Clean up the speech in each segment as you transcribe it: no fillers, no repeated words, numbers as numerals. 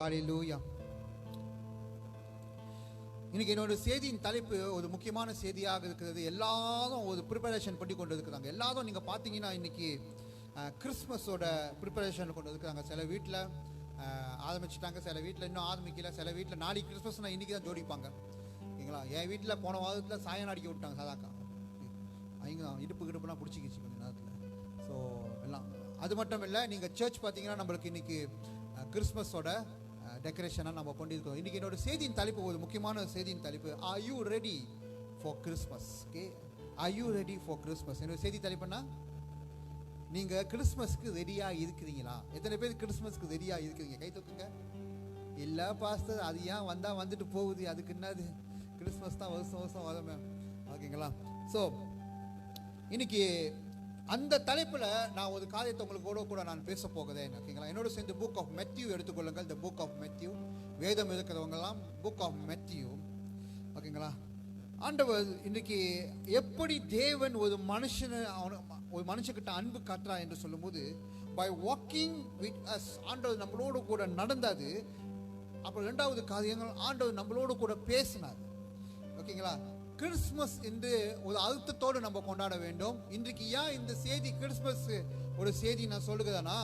ஹல்லேலூயா. இன்னைக்கு என்னோட செய்தியின் தலைப்பு ஒரு முக்கியமான செய்தியாக இருக்கிறது. எல்லாரும் ஒரு ப்ரிப்பரேஷன் பண்ணி கொண்டு இருக்கிறாங்க. எல்லாரும் நீங்கள் பார்த்தீங்கன்னா இன்னைக்கு கிறிஸ்மஸோட ப்ரிப்பரேஷன் கொண்டு இருக்கிறாங்க. சில வீட்டில் ஆரம்பிச்சுட்டாங்க, சில வீட்டில் இன்னும் ஆரம்பிக்கல, சில வீட்டில் நாளைக்கு கிறிஸ்மஸ்னா இன்னைக்கு தான் ஜோடிப்பாங்க. ஓகேங்களா? என் வீட்டில் போன வாரத்தில் சாயம் அடிக்க விட்டாங்க. சாதாக்கா அவங்க இடுப்பு கிடுப்புலாம் பிடிச்சிக்கிச்சு கொஞ்சம் நேரத்தில். ஸோ எல்லாம் அது மட்டும் இல்லை, நீங்கள் சர்ச் பார்த்தீங்கன்னா நம்மளுக்கு இன்னைக்கு கிறிஸ்மஸோட டெக்கரேஷனாக நம்ம கொண்டிருக்கோம். இன்றைக்கி என்னோட செய்தியின் தலைப்பு ஒரு முக்கியமான செய்தியின் தலைப்பு, are you ready for Christmas? Okay, are you ready for Christmas? என்னோட செய்தி தலைப்புன்னா, நீங்கள் கிறிஸ்மஸ்க்கு ரெடியாக இருக்கிறீங்களா? எத்தனை பேர் கிறிஸ்மஸ்க்கு ரெடியாக இருக்கிறீங்க? கை தூக்குங்க. இல்லை பாஸ்டர், அது ஏன் வந்தால் வந்துட்டு போகுது, அதுக்கு என்னது, கிறிஸ்மஸ் தான் வருஷம் வருஷம் வரும் மேம். ஓகேங்களா? ஸோ இன்னைக்கு அந்த தலைப்பில் நான் ஒரு காரியத்தை உங்களுக்கு கூட நான் பேச போகிறேன். ஓகேங்களா? என்னோட சேர்ந்து புக் ஆஃப் மேத்யூ எடுத்துக்கொள்ளுங்கள். The book of Matthew. வேதம் இருக்கிறவங்கலாம் புக் ஆஃப் மேத்யூ. ஓகேங்களா? ஆண்டவர் இன்னைக்கு எப்படி தேவன் ஒரு மனுஷக்கிட்ட அன்பு காட்டுறா என்று சொல்லும்போது, பை வாக்கிங் வித் அஸ், ஆண்டவர் நம்மளோடு கூட நடந்தது. அப்புறம் ரெண்டாவது காரியங்கள், ஆண்டவர் நம்மளோடு கூட பேசினார். ஓகேங்களா? கிறிஸ்மஸ் என்று ஒரு அர்த்தத்தோடு நம்ம கொண்டாட வேண்டும். இன்றைக்கு ஏன் இந்த செய்தி கிறிஸ்மஸ் ஒரு செய்தி நான் சொல்லுகிறேன்னா,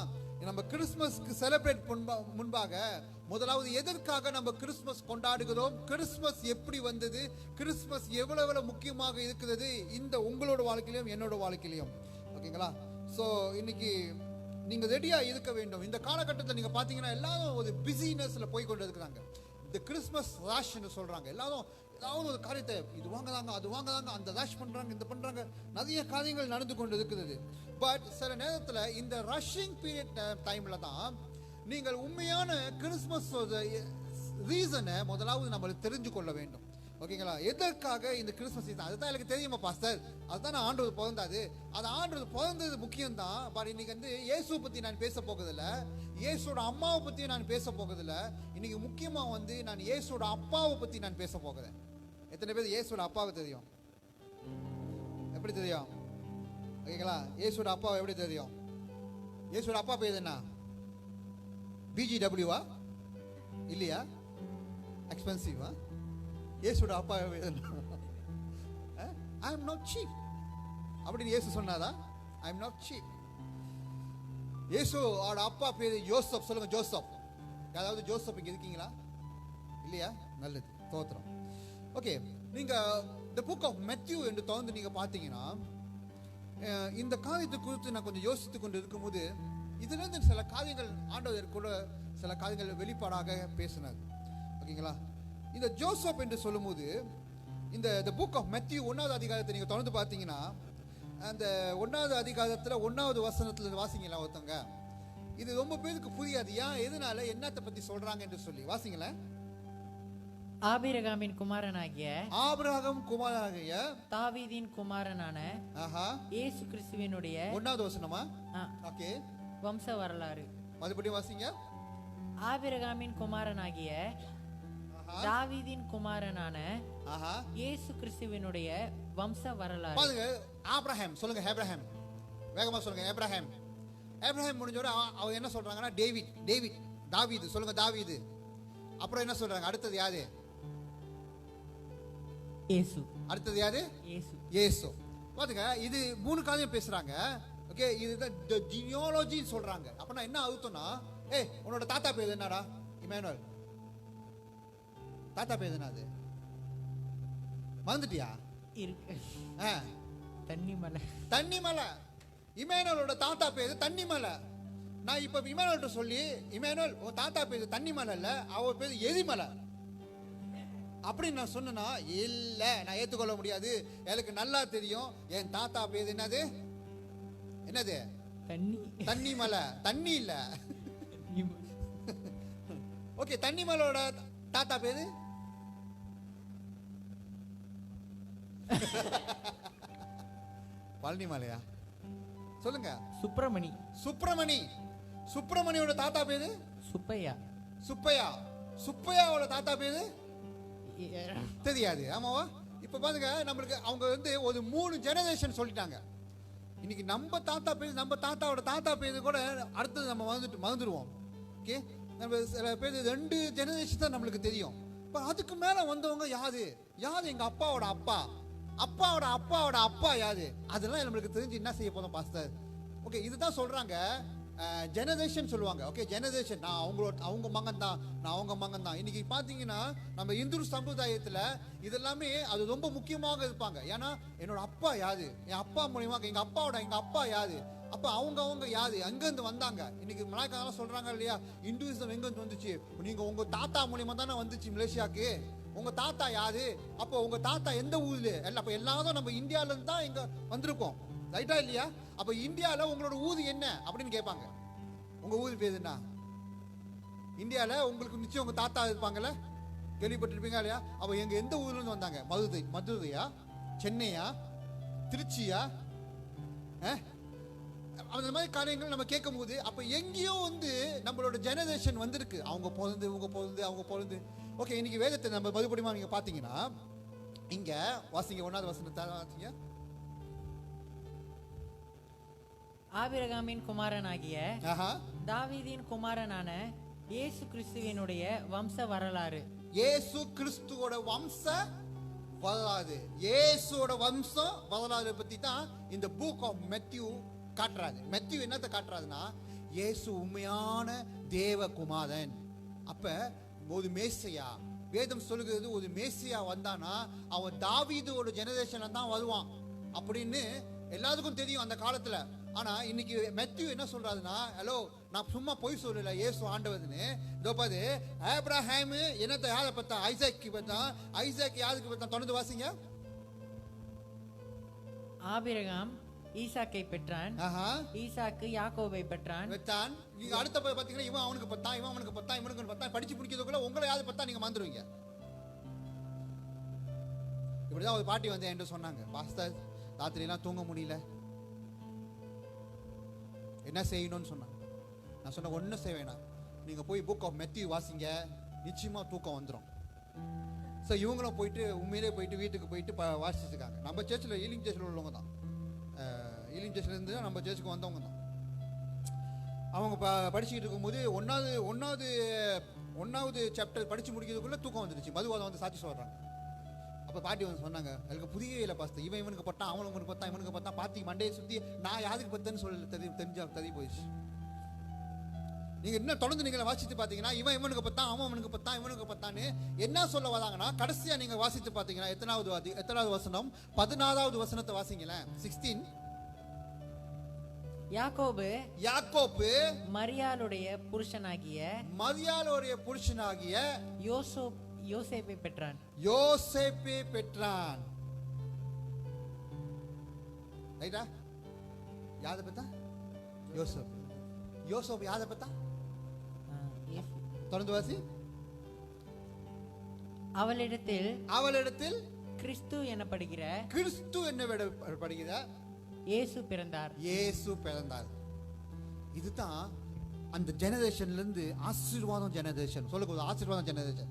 நம்ம கிறிஸ்மஸ்க்கு செலிப்ரேட் முன்பாக முதலாவது எதற்காக நம்ம கிறிஸ்மஸ் கொண்டாடுகிறோம், கிறிஸ்மஸ் எப்படி வந்தது, கிறிஸ்மஸ் எவ்வளவு முக்கியமாக இருக்கிறது இந்த உங்களோட வாழ்க்கையிலும் என்னோட வாழ்க்கையிலையும். ஓகேங்களா? ஸோ இன்னைக்கு நீங்க ரெடியா இருக்க வேண்டும். இந்த காலகட்டத்தில் நீங்க பாத்தீங்கன்னா எல்லாரும் ஒரு பிஸினஸ்ல போய் கொண்டு இருக்கிறாங்க. இந்த கிறிஸ்மஸ் ராஷ் என்று சொல்றாங்க. எல்லாரும் ஏதாவது ஒரு காரியத்தை, இது வாங்கதாங்க, அது வாங்கதாங்க, அந்த ராஷ் பண்றாங்க, இந்த பண்றாங்க, நிறைய காரியங்கள் நடந்து கொண்டு இருக்கிறது. பட் சில நேரத்தில் இந்த ரஷ்ஷிங் பீரியட் டைம்ல தான் நீங்கள் உண்மையான கிறிஸ்மஸ் ரீசனை முதலாவது நம்மளுக்கு தெரிஞ்சு கொள்ள வேண்டும். ஓகேங்களா? எதற்காக இந்த கிறிஸ்மஸ் சீசன், அதுதான் எனக்கு தெரியுமா பாஸ்டர், அதுதான் நான் ஆண்டவர் பிறந்தாது, அது ஆண்டவர் பிறந்தது முக்கியம்தான். பட் இன்னைக்கு வந்து இயேசுவை பற்றி நான் பேச போகிறதில்ல, இயேசுவோட அம்மாவை பற்றியும் நான் பேச போகிறதில்ல. இன்னைக்கு முக்கியமாக வந்து நான் இயேசுவோட அப்பாவை பற்றி நான் பேச போகிறேன். எத்தனை பேர் இயேசுவோட அப்பாவை தெரியும்? எப்படி தெரியும்? ஓகேங்களா? இயேசுவோட அப்பாவை எப்படி தெரியும்? இயேசுவோட அப்பா பேர் என்ன? பிஜிடபிள்யூவா? இல்லையா? எக்ஸ்பென்சிவா? இயேசுவோட அப்பா பேர் என்ன? ஐ எம் நாட் சீப் அப்படின்னு இயேசு சொன்னாதா? I am not cheap. இயேசுவோட அப்பா பேர் ஜோசப். சொல்லுங்க, ஜோசப். யாராவது ஜோசப் இங்க இருக்கீங்களா? இல்லையா? நல்லது, தோத்திரம். ஓகே, நீங்க தி புக் ஆஃப் மேத்யூ என்று தொடர்ந்து நீங்க பார்த்தீங்கன்னா, இந்த காரியத்தை குறித்து நான் கொஞ்சம் யோசித்து கொண்டு இருக்கும்போது, இதுல இருந்து சில காரியங்கள் ஆண்டவர் கூட சில காரியங்கள் வெளிப்பாடாக பேசினார். ஓகேங்களா? இந்த ஜோசப் என்று சொல்லும்போது, இந்த புக் ஆஃப் மேத்யூ 1வது அதிகாரத்தை நீங்க தொடர்ந்து பார்த்தீங்கன்னா, அந்த 1வது அதிகாரத்தில் 1வது வசனத்துல வாசிங்களா ஒருத்தவங்க. இது ரொம்ப பேருக்கு புரியாது, ஏன், எதனால, என்னத்தை பத்தி சொல்றாங்க என்று சொல்லி. வாசிங்களேன். ஆபிரகாமின் குமாரனாகிய தாவீதின் குமாரனான இயேசு கிறிஸ்துவினுடைய 1வது வசனமா? ஓகே, வம்ச வரலாறு. மறுபடியும் வாசிங்க. ஆபிரகாமின் குமாரனாகிய தாவீதின் குமாரனான இயேசு கிறிஸ்துவினுடைய வம்ச வரலாறு. பாருங்க, ஆபிரகாம். சொல்லுங்க ஆபிரகாம், வேகமா சொல்லுங்க. ஆபிரகாம். ஆபிரகாம் முடிஞ்சோட அவங்க என்ன சொல்றாங்கன்னா, டேவிட், தாவீது. சொல்லுங்க, தாவீது. அப்புறம் என்ன சொல்றாங்க? அடுத்தது யாரு? இயேசு. அடுத்தது யாரு? இயேசு. பாத்துங்க, இது 3 காரியம் பேசுறாங்க. ஓகே, இதுதான் ஜீனியாலஜி சொல்றாங்க. அப்பனா என்ன அர்த்தம்னா, உன்னோட தாத்தா பேர் என்னடா? இமானுவேல். தாத்தா பேர் என்னது? மறந்துட்டியா? இருக்கு, தண்ணிமலை. இமானுவேலோட தாத்தா பேரு தண்ணிமலை. நான் இப்ப இமானுவேல் சொல்லி, இமானுவேல் உன் தாத்தா பேரு தண்ணிமலை இல்ல, அவ பேரு எரிமலை அப்படின்னு நான் சொன்னா, இல்ல, நான் ஏத்துக்கொள்ள முடியாது, எனக்கு நல்லா தெரியும், என் தாத்தா பேரு என்னது? தண்ணிமலை. தண்ணி இல்ல. ஓகே, தண்ணிமலையோட தாத்தா பேரு பழனிமலையா? சொல்லுங்க. சுப்பிரமணியோட தாத்தா பேரு சுப்பையாவோட தாத்தா பேரு தெரியாது. ஆமாவா? இப்ப பாருங்க, நம்மளுக்கு அவங்க வந்து ஒரு 3 ஜெனரேஷன் சொல்லிட்டாங்க. இன்னைக்கு நம்ம தாத்தா பேரு, நம்ம தாத்தாவோட தாத்தா பேரு கூட அடுத்தது நம்ம மறந்துடுவோம். ஓகே, நம்ம சில பேர் 2 ஜெனரேஷன் தான் நம்மளுக்கு தெரியும். இப்போ அதுக்கு மேல வந்தவங்க யாரு? எங்க அப்பாவோட அப்பா, அப்பாவோட அப்பாவோட அப்பா யாரு? அதெல்லாம் நம்மளுக்கு தெரிஞ்சு என்ன செய்ய போதும் பாஸ்டர்? ஓகே, இதுதான் சொல்றாங்க ஜெனரேஷன் சொல்லுவாங்க. ஓகே, ஜெனரேஷன், நான் அவங்க மகன் தான், நான் அவங்க மகன் தான். இன்னைக்கு பாத்தீங்கன்னா நம்ம இந்து சம்பிரதாயத்துல இதெல்லாமே அது ரொம்ப முக்கியமாக இருப்பாங்க. ஏன்னா என்னோட அப்பா யாரு, என் அப்பா மூலியமாக எங்க அப்பா யாரு, அப்ப அவங்க யாரு, எங்க இருந்து வந்தாங்க. இன்னைக்கு மலாய்க்காரெல்லாம் சொல்றாங்க இல்லையா, இந்துவிசம் எங்க இருந்து வந்துச்சு? நீங்க உங்க தாத்தா மூலியமா தானே வந்துச்சு மலேசியாக்கு. உங்க தாத்தா யாரு? அப்போ உங்க தாத்தா எந்த ஊர்ல? அப்ப எல்லாரும் நம்ம இந்தியால இருந்து தான் இங்க வந்திருக்கோம், ரைட்டா இல்லையா? அப்ப இந்தியால உங்களோட ஊர் என்ன அப்படின்னு கேட்பாங்க. உங்க ஊர் பேர் என்ன? இந்தியால உங்களுக்கு நிச்சயம் உங்க தாத்தா இருப்பாங்கல்ல, கேள்விப்பட்டிருப்பீங்க இல்லையா? அப்ப எங்க எந்த ஊர்ல இருந்து வந்தாங்க? மதுரையா, சென்னையா, திருச்சியா? அந்த மாதிரி காரியங்கள் நம்ம கேட்கும் போது அப்ப எங்கேயோ நம்மளோட ஜெனரேஷன் வந்திருக்கு. அவங்க பொழுது. ஓகே, இன்னைக்கு வேதத்தை நம்ம மறுபடியும் நீங்க பாத்தீங்கன்னா இங்க வாசிங்க 1வது வசனத்தை வாசிங்க. ஆபிரகாமின் குமாரனாகிய தாவீதின் குமாரனான இயேசு கிறிஸ்துவினுடைய வம்ச வரலாறு. இயேசு கிறிஸ்துவோட வம்ச வரலாறு, இயேசுவோட வம்சம் வரலாறு பத்தி தான் இந்த புக் ஆஃப் மேத்யூ காட்டுறாரு. மேத்யூ என்னத்தை காட்டுறாருன்னா, இயேசு உண்மையான தேவகுமாரன். அப்ப ஒரு மேசியா, வேதம் சொல்லுகிறது ஒரு மேசியா வந்தானா அவன் தாவீதோட ஜெனரேஷன்ல தான் வருவான் அப்படின்னு எல்லாத்துக்கும் தெரியும் அந்த காலத்துல. ஆனா இன்னைக்கு மேத்யூ என்ன சொல்றாருன்னா, ஹலோ, நான் சும்மா போய் சொல்லல, இயேசு ஆண்டவர்னு. இதோ பாரு, ஆபிரகாம் என்னத்தை யாரை பத்தா? ஐசாக்கு பத்தா. ஐசாக் யாருக்கு பத்தா? தொடர்ந்து வாசிங்க. ஆபிரகாம் ஈசாக்கை பெற்றான், ஈசாக்கு யாக்கோபை பெற்றான். நீங்க அடுத்த பாத்தீங்கன்னா இவன் அவனுக்கு பத்தான், இவன் அவனுக்கு பத்தான், இவனுக்கு பத்தான். படிச்சு பிடிக்கிறதுக்குள்ள உங்களை யாரு பத்தா நீங்க மறந்துடுவீங்க. இப்படிதான் ஒரு பாட்டி என்கிட்ட சொன்னாங்க, பாஸ்டர் ராத்திரி எல்லாம் தூங்க முடியல, என்ன செய்யணும்னு சொன்னாங்க. நான் சொன்ன ஒன்னும் செய்ய வேணாம், நீங்க போய் புக் ஆஃப் மேத்யூ வாசிங்க, நிச்சயமா தூக்கம் வந்துடும். ஸோ இவங்களும் போயிட்டு உண்மையிலே போயிட்டு வீட்டுக்கு போயிட்டு வாசிச்சிருக்காங்க. நம்ம சர்ச்சில் ஈலிங் சர்ச்சில் உள்ளவங்க தான், ஈலிங் சர்ச்சில் இருந்து நம்ம சர்ச்சுக்கு வந்தவங்க தான். அவங்க படிச்சுக்கிட்டு இருக்கும்போது ஒன்னாவது சாப்டர் படிச்சு முடிக்கிறதுக்குள்ள தூக்கம் வந்துருச்சு. மதுவாதம் சாட்சி சொல்றாங்க. அப்ப பாட்டி சொன்னாங்க, எனக்கு புரியவே இல்லை பாஸ்டர், இவனுக்கு பட்டான், அவனுக்கு பத்தான், இவனுக்கு பத்தான், பாத்தி மண்டையை சுத்தி நான் யாருக்கு பத்தன்னு சொல்ல தெரிஞ்சு போயிடுச்சு. நீங்க இன்னும் தொடர்ந்து நீங்க வாசித்து பாத்தீங்கன்னா இவனுக்கு பத்தான், அவனுக்கு பத்தான், இவனுக்கு பத்தான்னு என்ன சொல்ல வராங்கன்னா, கடைசியா நீங்க வாசித்து பாத்தீங்கன்னா எத்தனாவது வசனம்? 16வது வசனத்தை வாசிங்களேன். 16. யாக்கோபு மரியாளுடைய புருஷனாகிய யோசேப்பை பெற்றான். ரைட்டா? யாத பத்தா? யோசேப்பு யாத பத்தா? தொடர்ந்து வாசி. அவளிடத்தில் கிறிஸ்து என்னப்படுகிற இயேசு பிறந்தார். இதுதான் அந்த ஜெனரேஷன்ல இருந்து ஆசீர்வாதம் ஜெனரேஷன். சொல்லுங்க, ஆசீர்வாதம் ஜெனரேஷன்.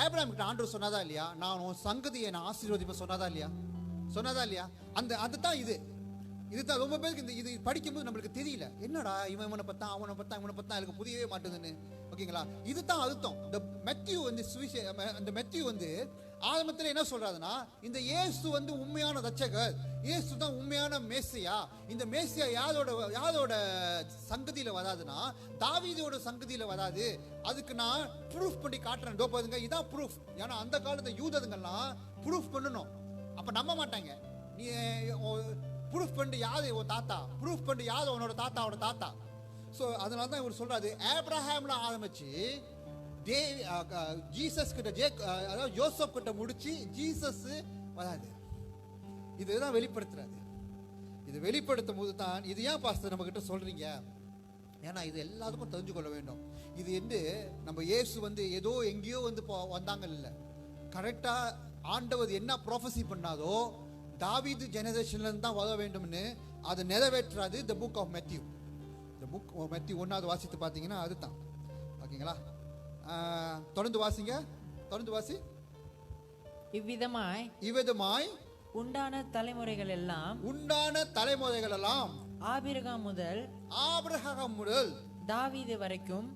ஆபிரகாம் கிட்ட ஆண்டவர் சொன்னதா இல்லையா, நான் உன் சங்கதியை நான் ஆசீர்வதிப்பேன் சொன்னதா இல்லையா? அதுதான் இதுதான் ரொம்ப பேருக்கு இது படிக்கும்போது நம்மளுக்கு தெரியல, என்னடா இவனை பத்தா, அவனை பத்தா எனக்கு புரியவே மாட்டேதுன்னு. ஓகேங்களா? இதுதான் அர்த்தம். இந்த மேத்யூ அந்த மேத்யூ ஆரம்பத்தில் என்ன சொல்றாருன்னா, இந்த இயேசு உண்மையான ரட்சகர், இயேசு தான் உண்மையான மேசியா. இந்த மேசியா யாரோட சங்கதியில வராதுன்னா, தாவீதோட சங்கதியில வராது. அதுக்கு நான் ப்ரூஃப் பண்ணி காட்டுறேன். பாருங்க, இதான் ப்ரூஃப். ஏன்னா அந்த காலத்துல யூதர்கள்லாம் ப்ரூஃப் பண்ணணும். அப்ப நம்ப மாட்டாங்க. நீ ப்ரூஃப் பண்ணி யாரு உன் தாத்தா, ப்ரூஃப் பண்ணி யாரு உன்னோட தாத்தாவோட தாத்தா. ஸோ அதனால தான் இவர் சொல்றாரு, ஆபிரகாம்ல ஆரம்பிச்சு ஜீசஸ் கிட்ட அதாவது யோசப் கிட்ட முடிச்சு ஜீசஸ் வராது. இதுதான் வெளிப்படுத்துறாரு. இது வெளிப்படுத்தும் போது தான், இது ஏன் பாஸ்டர் நம்ம கிட்ட சொல்றீங்க? ஏன்னா இது எல்லாத்துக்கும் தெரிஞ்சு கொள்ள வேண்டும். இது நம்ம இயேசு ஏதோ எங்கேயோ வந்தாங்க இல்ல, கரெக்டா ஆண்டவர் என்ன ப்ராஃபஸி பண்ணாதோ தாவீது ஜெனரேஷன்ல இருந்து தான் வர வேண்டும்னு அதை நிறைவேற்றாது the book of Matthew. The book of Matthew 1வது வாசித்து பார்த்தீங்கன்னா அதுதான். ஓகேங்களா? தொடர்ந்து வாசிங்க. இவ்விதமாய் உண்டான தலைமுறைகள் எல்லாம் ஆபிரகாம் முதல் தாவீது வரைக்கும்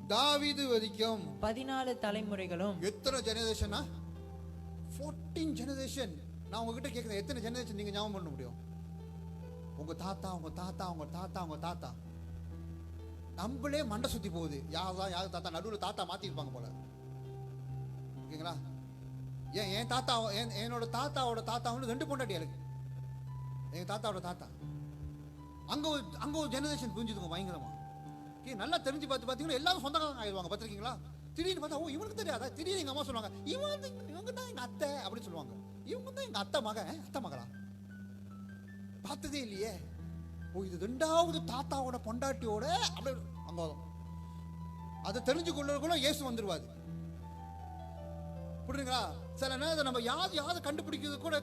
14 தலைமுறைகளும். எத்தனை ஜெனரேஷனா? 14 ஜெனரேஷன். நான் உங்ககிட்ட கேட்கிறேன், எத்தனை ஜெனரேஷன் நீங்க ஞாபகம் பண்ண முடியும்? உங்க தாத்தா, உங்க தாத்தா, உங்க தாத்தா, உங்க தாத்தா. நம்மளே மண்டை சுத்தி போகுது. யாரு தாத்தா நடுவில் தாத்தா மாத்தி இருப்பாங்க போல. ஓகேங்களா? என் தாத்தா, என்னோட தாத்தாவோட தாத்தா வந்து 2 பொண்டாட்டி எனக்கு. எங்க தாத்தாவோட தாத்தா. அங்க ஒரு ஜெனரேஷன் புரிஞ்சுதுங்க பயங்கரமா. நல்லா தெரிஞ்சு பார்த்தீங்கன்னா எல்லாரும் சொந்தக்காரங்க ஆயிடுவாங்க. பார்த்துருக்கீங்களா? திடீர்னு பார்த்தா, ஓ இவனுக்கு தெரியாதா? திடீர்னு எங்க அம்மா சொல்லுவாங்க, இவங்க தான் எங்க அத்தை அப்படின்னு சொல்லுவாங்க. இவங்க தான் எங்க அத்தை மகளா? பார்த்ததே இல்லையே. ஓ இது 2வது தாத்தாவோட பொண்டாட்டியோட அப்படி அங்க அதை தெரிஞ்சு கொள்ளக்குள்ள இயேசு வந்துருவாரு. புரியுதுங்களா? சில நேரத்தை நம்ம யாவது கண்டுபிடிக்கிறது கூட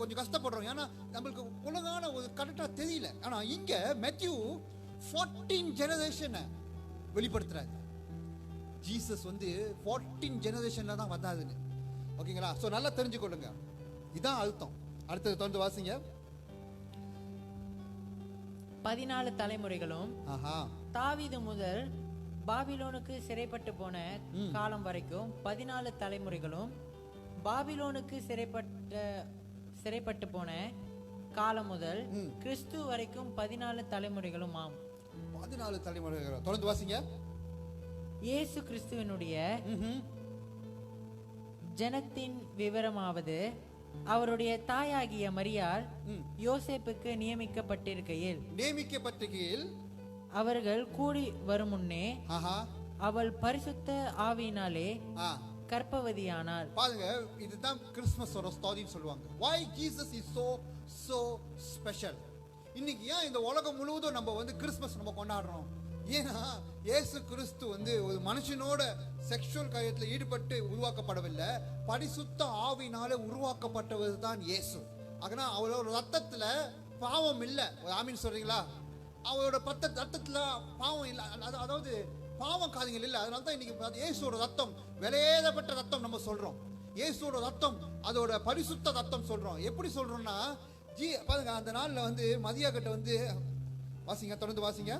கொஞ்சம் கஷ்டப்படுறோம். ஏன்னா நம்மளுக்கு ஒழுங்கான ஒரு கரெக்டா தெரியல. ஆனா இங்க மேத்யூ 14 ஜெனரேஷனை வெளிப்படுத்துறாரு. ஜீசஸ் வந்து 14 ஜெனரேஷன்ல தான் வந்தாருன்னு. ஓகேங்களா? சோ நல்லா தெரிஞ்சுக்கொள்ளுங்க. இதான் அர்த்தம். அடுத்தது தொடர்ந்து வாசிங்க. 14 தலைமுறைகளும். தாவீது முதல் பாபிலோனுக்கு சிறைப்பட்டு போன காலம் வரைக்கும் 14 தலைமுறைகளும். பாபிலோனுக்கு சிறைப்பட்டு போன காலம் முதல் கிறிஸ்து வரைக்கும் 14 தலைமுறைகளும். 14 தலைமுறைகள். தொடர்ந்து வாசிங்க. இயேசு கிறிஸ்துவினுடைய ஜனத்தின் விவரமாவது, அவருடைய தாயாகிய மரியாள் யோசேப்புக்கு நியமிக்கப்பட்டிருக்கையில் அவர்கள் கூடி வரும் முன்னே அவள் பரிசுத்த ஆவியினாலே கர்ப்பவதியானாள். பாருங்க, இதுதான் கிறிஸ்துமஸோட ஸ்டோரின்னு சொல்லுவாங்க. why Jesus is so special. இன்னைக்கு ஏன் இந்த உலகம் முழுவதும் நம்ம வந்து கிறிஸ்துமஸ் நம்ம கொண்டாடுறோம்? ஏன்னா இயேசு கிறிஸ்து வந்து ஒரு மனுஷனோட செக்ஷுவல் காரியத்தில் ஈடுபட்டு உருவாக்கப்படவில்லை, பரிசுத்த ஆவியினாலே உருவாக்கப்பட்டவர் தான் இயேசு. ஆனா அவரோட ரத்தத்துல பாவம் இல்லை. ஆமீன் சொல்றீங்களா? அவரோட ரத்தத்துல பாவம் இல்லை, அதாவது பாவம் காரியங்கள் இல்லை. அதனால தான் இன்னைக்கு இயேசுவோட ரத்தம் விலையேறப்பட்ட ரத்தம் நம்ம சொல்றோம். இயேசுவோட ரத்தம் அதோட பரிசுத்த ரத்தம் சொல்றோம். எப்படி சொல்றோம்னா, பாருங்க, அந்த நாள்ல வந்து மதியா கிட்ட வந்து வாசிங்க, தொடர்ந்து வாசிங்க.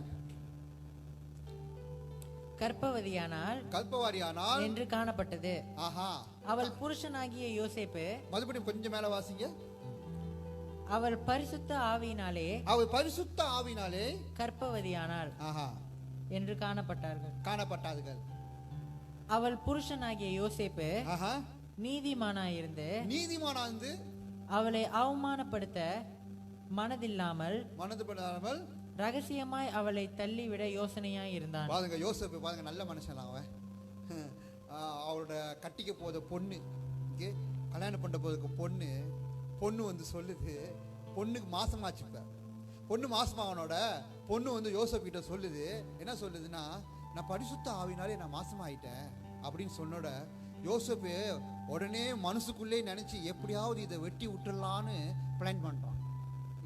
கர்ப்பவதியானாள் என்று காணப்பட்டது. அவள் புருஷனாகிய யோசேப்பு. மறுபடியும் கொஞ்சம் மேல வாசிங்க. அவள் பரிசுத்த ஆவியினாலே கர்ப்பவதியானாள் என்று காணப்பட்டார்கள். அவள் புருஷனாகிய யோசேப்பு நீதிமானாயிருந்து அவளை அவமானப்படுத்த மனதில்லாமல் ரகசியமாய் அவளை தள்ளிவிட யோசனையாய் இருந்தான். பாருங்க, யோசேப்பு பாருங்க, நல்ல மனுஷன் அவன். அவளோட கட்டிக்க போத பொண்ணு, கல்யாணம் பண்ண போதுக்கு பொண்ணு வந்து சொல்லுது, பொண்ணுக்கு மாசமாச்சு. இப்ப பொண்ணு மாசமாவனோட பொண்ணு வந்து யோசேப்பு கிட்ட சொல்லுது. என்ன சொல்லுதுன்னா, நான் பரிசுத்த ஆவினாலே நான் மாசமாயிட்டேன் அப்படின்னு சொன்னோட யோசேப்பு உடனே மனசுக்குள்ளே நினைச்சு எப்படியாவது இதை வெட்டி விட்டுடலான்னு பிளான் பண்றான்.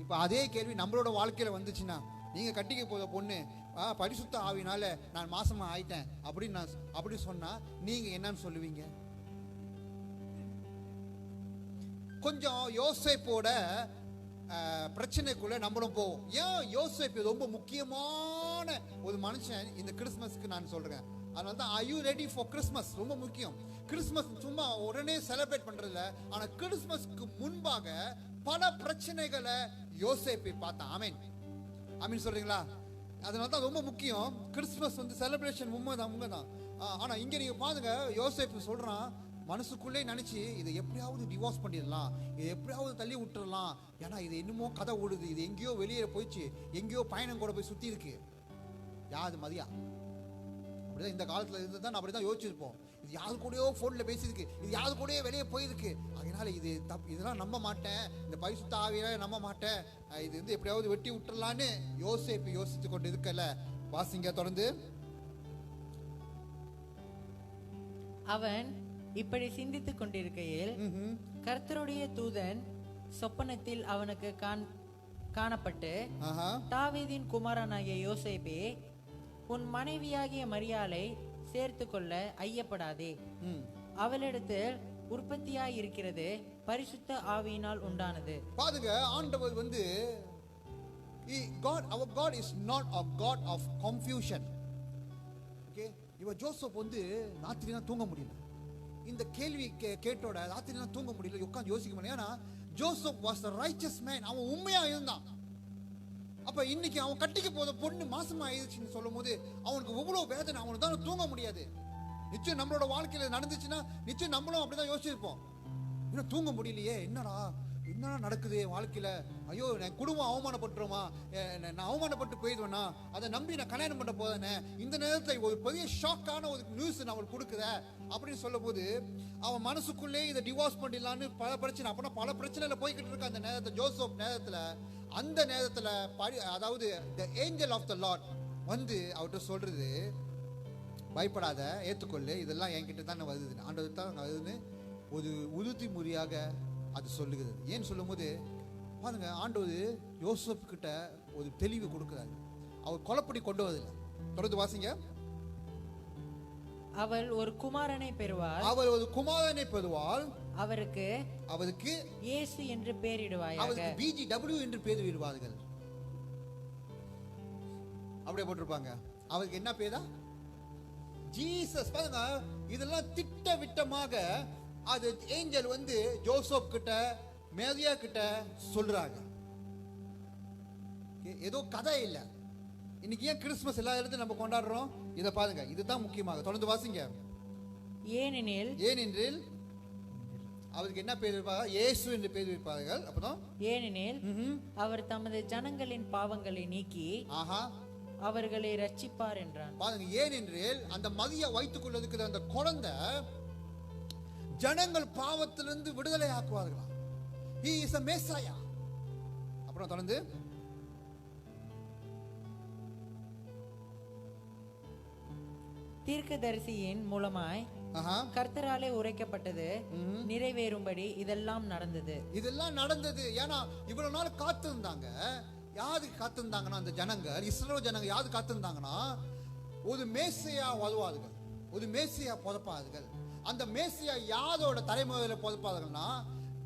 இப்ப அதே கேள்வி நம்மளோட வாழ்க்கையில வந்துச்சுன்னா, நீங்க கட்டிக்க போத பொண்ணு பரிசுத்த ஆவினால நான் மாசமா ஆயிட்டேன் அப்படி சொன்னா நீங்க என்னன்னு சொல்லுவீங்க? கொஞ்சம் யோசேப்போட பிரச்சனைக்குள்ள நம்மளும் போவோம். ஏன் யோசேப்பு ரொம்ப முக்கியமான ஒரு மனுஷன் இந்த கிறிஸ்துமஸ்க்கு நான் சொல்றேன். அதனால தான் are you ready for Christmas ரொம்ப முக்கியம். கிறிஸ்துமஸ் சும்மா உடனே செலிப்ரேட் பண்றதுல, ஆனா கிறிஸ்துமஸ்க்கு முன்பாக பல பிரச்சனைகளை யோசேப்பு பார்த்தான். ஆமீன் சொல்றீங்களா? அதனால தான் ரொம்ப முக்கியம். கிறிஸ்துமஸ் வந்து செலிப்ரேஷன் உண்மைதான். ஆனா இங்க நீங்க பாருங்க, யோசேப்பு சொல்றான், மனசுக்குள்ளே நினைச்சு இதை எப்படியாவது டிவோர்ஸ் பண்ணிடலாம், இதை எப்படியாவது தள்ளி விட்டுறலாம். ஏன்னா இது என்னமோ கதை ஓடுது, இது எங்கேயோ வெளியே போயிடுச்சு, எங்கேயோ பயணம் கூட போய் சுத்தி இருக்கு. யாது மதியா அப்படிதான் இந்த காலத்துல இருந்து தான் அப்படிதான் யோசிச்சிருப்போம். இது யாரு கூடயோ போன்ல பேசியிருக்கு, இது யாரு கூடயோ வெளியே போயிருக்கு. அதனால இது இதெல்லாம் நம்ப மாட்டேன், இந்த பரிசுத்த ஆவியால நம்ப மாட்டேன், இது வந்து எப்படியாவது வெட்டி விட்டுறலான்னு யோசேப்பு யோசித்து கொண்டு இருக்கல. வாசிங்க தொடர்ந்து. அவன் இப்படி சிந்தித்துக் கொண்டிருக்கையில் கர்த்தருடைய தூதன் சொப்பனத்தில் அவனுக்கு காணப்பட்டு, தாவீதின் குமாரனாகிய யோசேப்பே, உன் மனைவியாகிய மரியாளை சேர்த்து கொள்ள ஐயப்படாதே, அவளிடத்தில் உற்பத்தியாய் இருக்கிறது பரிசுத்த ஆவியினால் உண்டானது. பாருங்க, ஆண்டவர் வந்து our God is not a God of confusion. இவன் ஜோசப் வந்து ராத்திரிலாம் தூங்க முடியல. இந்த கேள்வி கேட்டோட ராத்திரிலாம் தூங்க முடியல, உட்காந்து யோசிக்க முடியல. ஏன்னா Joseph was the riches man, அவன் உண்மையா இருந்தான். அப்ப இன்னைக்கு அவன் கட்டிக்க போத பொண்ணு மாசமா ஆயிடுச்சுன்னு சொல்லும் போது அவனுக்கு எவ்வளவு வேதனை, அவனுக்கு தான் தூங்க முடியாது. நிச்சயம் நம்மளோட வாழ்க்கையில நடந்துச்சுன்னா நிச்சயம் நம்மளும் அப்படிதான் யோசிச்சிருப்போம். இன்னும் தூங்க முடியலையே, என்னடா நடக்குது வாழ்க்கையில, ஐயோ என் குடும்பம் அவமானப்பட்டுருமா, நான் அவமானப்பட்டு போயிடுவேனா, அதை நம்பி நான் கல்யாணம் பண்ண போதானே, இந்த நேரத்தை ஒரு பெரிய ஷாக்கான ஒரு நியூஸ் அவளுக்கு கொடுக்குற அப்படின்னு சொல்லும் போது அவன் மனசுக்குள்ளே இதை டிவோர்ஸ் பண்ணிடலான்னு பல பிரச்சனை, அப்படின்னா பல பிரச்சனையில போய்கிட்டு இருக்க அந்த நேரத்தை ஜோசப் நேரத்துல, அந்த நேரத்துல அதாவது the angel of the Lord வந்து அவர்கிட்ட சொல்றது, பயப்படாத, ஏற்றுக்கொள்ளு, இதெல்லாம் என்கிட்ட தான் வருது, ஆண்டவர் தான் வருதுன்னு ஒரு உறுதிமொழியாக அது சொல்லுகிறது. ஏன்னு சொல்லும் போது பாருங்க, ஆண்டவர் யோசப் கிட்ட ஒரு தெளிவு கொடுக்கிறாரு. அவர் கொலைப்படி கொண்டு வரதில்லை. தொடர்ந்து வாசிங்க. அவள் ஒரு குமாரனை பெறுவாள், அவர் ஒரு குமாரனை பெறுவாள், அவருக்கு இயேசு என்று பெயரிடுவாயாக, அவருக்கு BGW என்று பெயரிடுவார்கள். அப்படியே போட்டிருப்பாங்க. அவருக்கு என்ன பேரா? ஜீசஸ். பாருங்க, இதெல்லாம் திட்டவிட்டமாக அது ஏஞ்சல் வந்து ஜோசப் கிட்ட மேரியா கிட்ட சொல்றாங்க. ஏதோ கதை இல்ல. இன்னைக்கு ஏன் கிறிஸ்துமஸ் எல்லா இடத்தையும் நம்ம கொண்டாடுறோம்? இதை பாருங்க, இதுதான் முக்கியமாக. தொடர்ந்து வாசிங்க. ஏனெனில் அவருக்கு என்ன பேர் வைப்பாங்க? இயேசு என்று பேர் வைப்பார்கள். அப்புறம் ஏனெனில் அவர் தமது ஜனங்களின் பாவங்களை நீக்கி அவர்களை ரட்சிப்பார் என்றான். பாருங்க, ஏனென்றால் அந்த மரியா வயிற்றுக்குள்ள இருக்கிற அந்த குழந்தை ஜனங்கள் பாவத்திலிருந்து விடுதலை ஆக்குவார்களா. He is a Messiah. அப்புறம் தொடர்ந்து தீர்க்கதரிசியின் மூலமாய் கர்த்தராலே உரைக்கப்பட்டது நிறைவேறும்படி இதெல்லாம் நடந்தது. ஏன்னா இவ்வளவு நாள் காத்திருந்தாங்க. யாருக்கு காத்திருந்தாங்கன்னா அந்த ஜனங்கள், இஸ்ரவேல் ஜனங்கள் யாரு காத்திருந்தாங்கன்னா, ஒரு மேசியா வருவார்கள், ஒரு மேசியா பொதப்பார்கள். அந்த மேசியா யாரோட தலைமுறையில பொதப்பார்கள்னா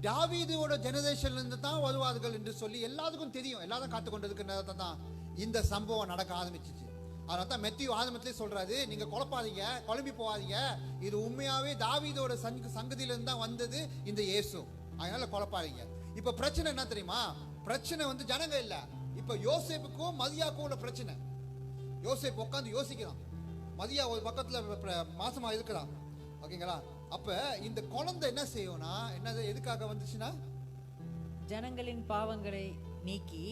தாவீதோட ஜெனரேஷன்ல இருந்து தான் வருவார்கள் என்று சொல்லி எல்லாத்துக்கும் தெரியும். எல்லாரும் காத்து கொண்டிருக்கிற நேரத்தை தான் இந்த சம்பவம் நடக்க ஆரம்பிச்சிச்சு. அதனால தான் மெத்தியு ஆரம்பத்திலே சொல்றாரு, நீங்க குழப்பாதீங்க, குழம்பி போவாதீங்க, இது உண்மையாவே தாவீதோட சங்கதியில இருந்து தான் வந்தது இந்த இயேசு, அதனால குழப்பாதீங்க. இப்ப பிரச்சனை என்ன தெரியுமா? பிரச்சனை வந்து ஜனங்க இல்ல, இப்ப யோசேப்புக்கும் மரியாவுக்கும் உள்ள பிரச்சனை. யோசேப்பு உட்காந்து யோசிக்கிறான், மரியா ஒரு பக்கத்துல மாசமா இருக்கிறான். ஓகேங்களா? அப்ப இந்த குழந்தை என்ன செய்யும்னா, என்ன எதுக்காக வந்துச்சுன்னா, ஜனங்களின் பாவங்களை நீக்கி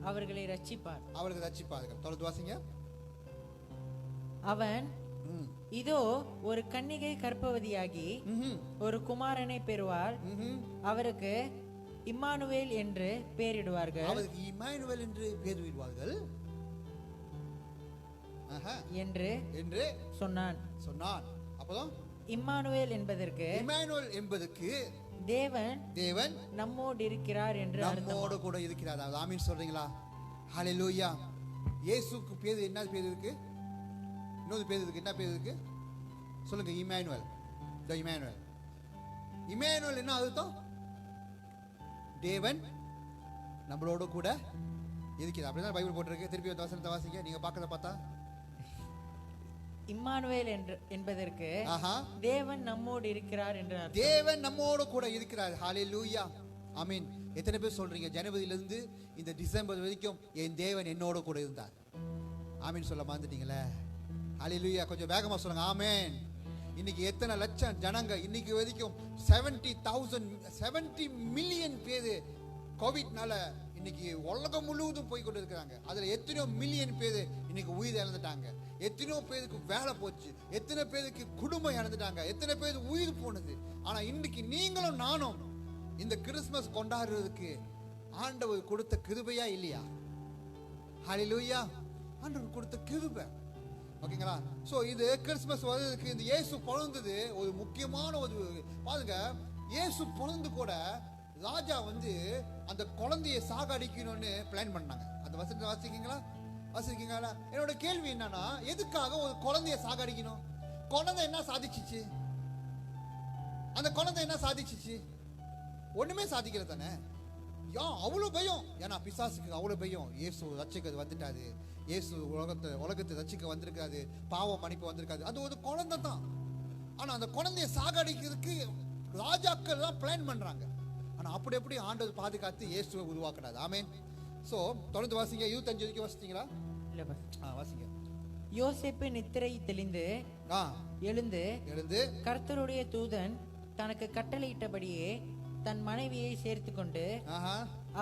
அவர்களை ரட்சிப்பார்கள். தொடர்ந்து வாசிங்க. அவன் இதோ ஒரு கன்னிகை கர்ப்பவதியாகி ஒரு குமாரனை பெறுவாள், அவருக்கு இம்மானுவேல் என்று பெயரிடுவார்கள் என்று சொன்னான். அப்பதான் இம்மானுவேல் என்பதற்கு தேவன் நம்மோடு இருக்கிறார் என்று, நம்மோடு கூட இருக்கிறார். ஆமீன் சொல்றீங்களா? ஹல்லேலூயா. இயேசுக்கு பேர் என்ன பேர் இருக்கு? இன்னொரு பேர் இருக்கு. என்ன பேர் இருக்கு சொல்லுங்க? இம்மானுவேல். இம்மானுவேல் என்ன அர்த்தம்? தேவன் நம்மளோட கூட இருக்கிறார். அப்படிதான் பைபிள் போட்டிருக்கு. திருப்பி வசனத்தை வாசிங்க, நீங்க பார்க்கறத பார்த்தா. இம்மானுவேல் என்பதற்கு தேவன் நம்மோடு இருக்கிறார் என்று அர்த்தம். தேவன் நம்மோடு கூட இருக்கிறார். ஹல்லேலூயா. ஆமீன். எத்தனை பேர் சொல்றீங்க, ஜனவரியிலிருந்து இந்த டிசம்பர் வரைக்கும் என் தேவன் என்னோட கூட இருந்தார்? ஆமீன் சொல்ல மறந்துட்டீங்களே. ஹல்லேலூயா. கொஞ்சம் வேகமா சொல்லுங்க. ஆமீன். இன்னைக்கு எத்தனை லட்சம் ஜனங்க, இன்னைக்கு வரைக்கும் 70 மில்லியன் பேரு கோவிட்னால இன்னைக்கு உலகம் முழுவதும் போய் கொண்டு இருக்கிறாங்க. அதுல எத்தனையோ மில்லியன் பேரு இன்னைக்கு உயிர் இழந்துட்டாங்க. எத்தனையோ பேருக்கு வேலை போச்சு, எத்தனை பேருக்கு குடும்பம் இழந்துட்டாங்க, எத்தனை பேர் உயிர் போனது. ஆனா இன்னைக்கு நீங்களும் நானும் இந்த கிறிஸ்துமஸ் கொண்டாடுறதுக்கு ஆண்டவர் கொடுத்த கிருபையா இல்லையா? ஹல்லேலூயா. ஆண்டவர் கொடுத்த கிருபை. ஓகேங்களா? சோ இது கிறிஸ்துமஸ் வர்றதுக்கு இந்த இயேசு பிறந்தது ஒரு முக்கியமான ஒரு, பாருங்க, இயேசு பிறந்து கூட ராஜா வந்து அந்த குழந்தைய சாகடிக்கணும்னு பிளான் பண்ணாங்க. அந்த வசனத்தை வாசிக்கீங்களா? என்னோட கேள்வி என்னன்னா, எதுக்காக ஒரு குழந்தைய சாகடிக்கணும்? குழந்தை என்ன சாதிச்சிச்சு? அந்த குழந்தை என்ன சாதிச்சிச்சு? ஒண்ணுமே சாதிக்கல தானே. அவ்வளவு பயம். ஏன்னா பிசாசுக்கு அவ்வளவு பயம். இயேசு ரட்சகர் வந்துட்டாரு, இயேசு உலகத்தை ரட்சிக்க வந்திருக்காது, பாவ மன்னிப்பு வந்திருக்காது. அது ஒரு குழந்தை தான். ஆனா அந்த குழந்தைய சாகடிக்கிறதுக்கு ராஜாக்கள் தான் பிளான் பண்றாங்க. ஆனா அப்படி எப்படி ஆண்டவர் பாதுகாத்து இயேசுவை உருவாக்குறாரு. ஆமென். சோ தொடர்ந்து வாசிங்க. 25 வரைக்கும் வாசித்தீங்களா? இல்ல பாஸ்டர். வாசிங்க. யோசேப்பு நித்திரை தெளிந்து எழுந்து கர்த்தருடைய தூதன் தனக்கு கட்டளையிட்டபடியே தன் மனைவியை சேர்த்து கொண்டு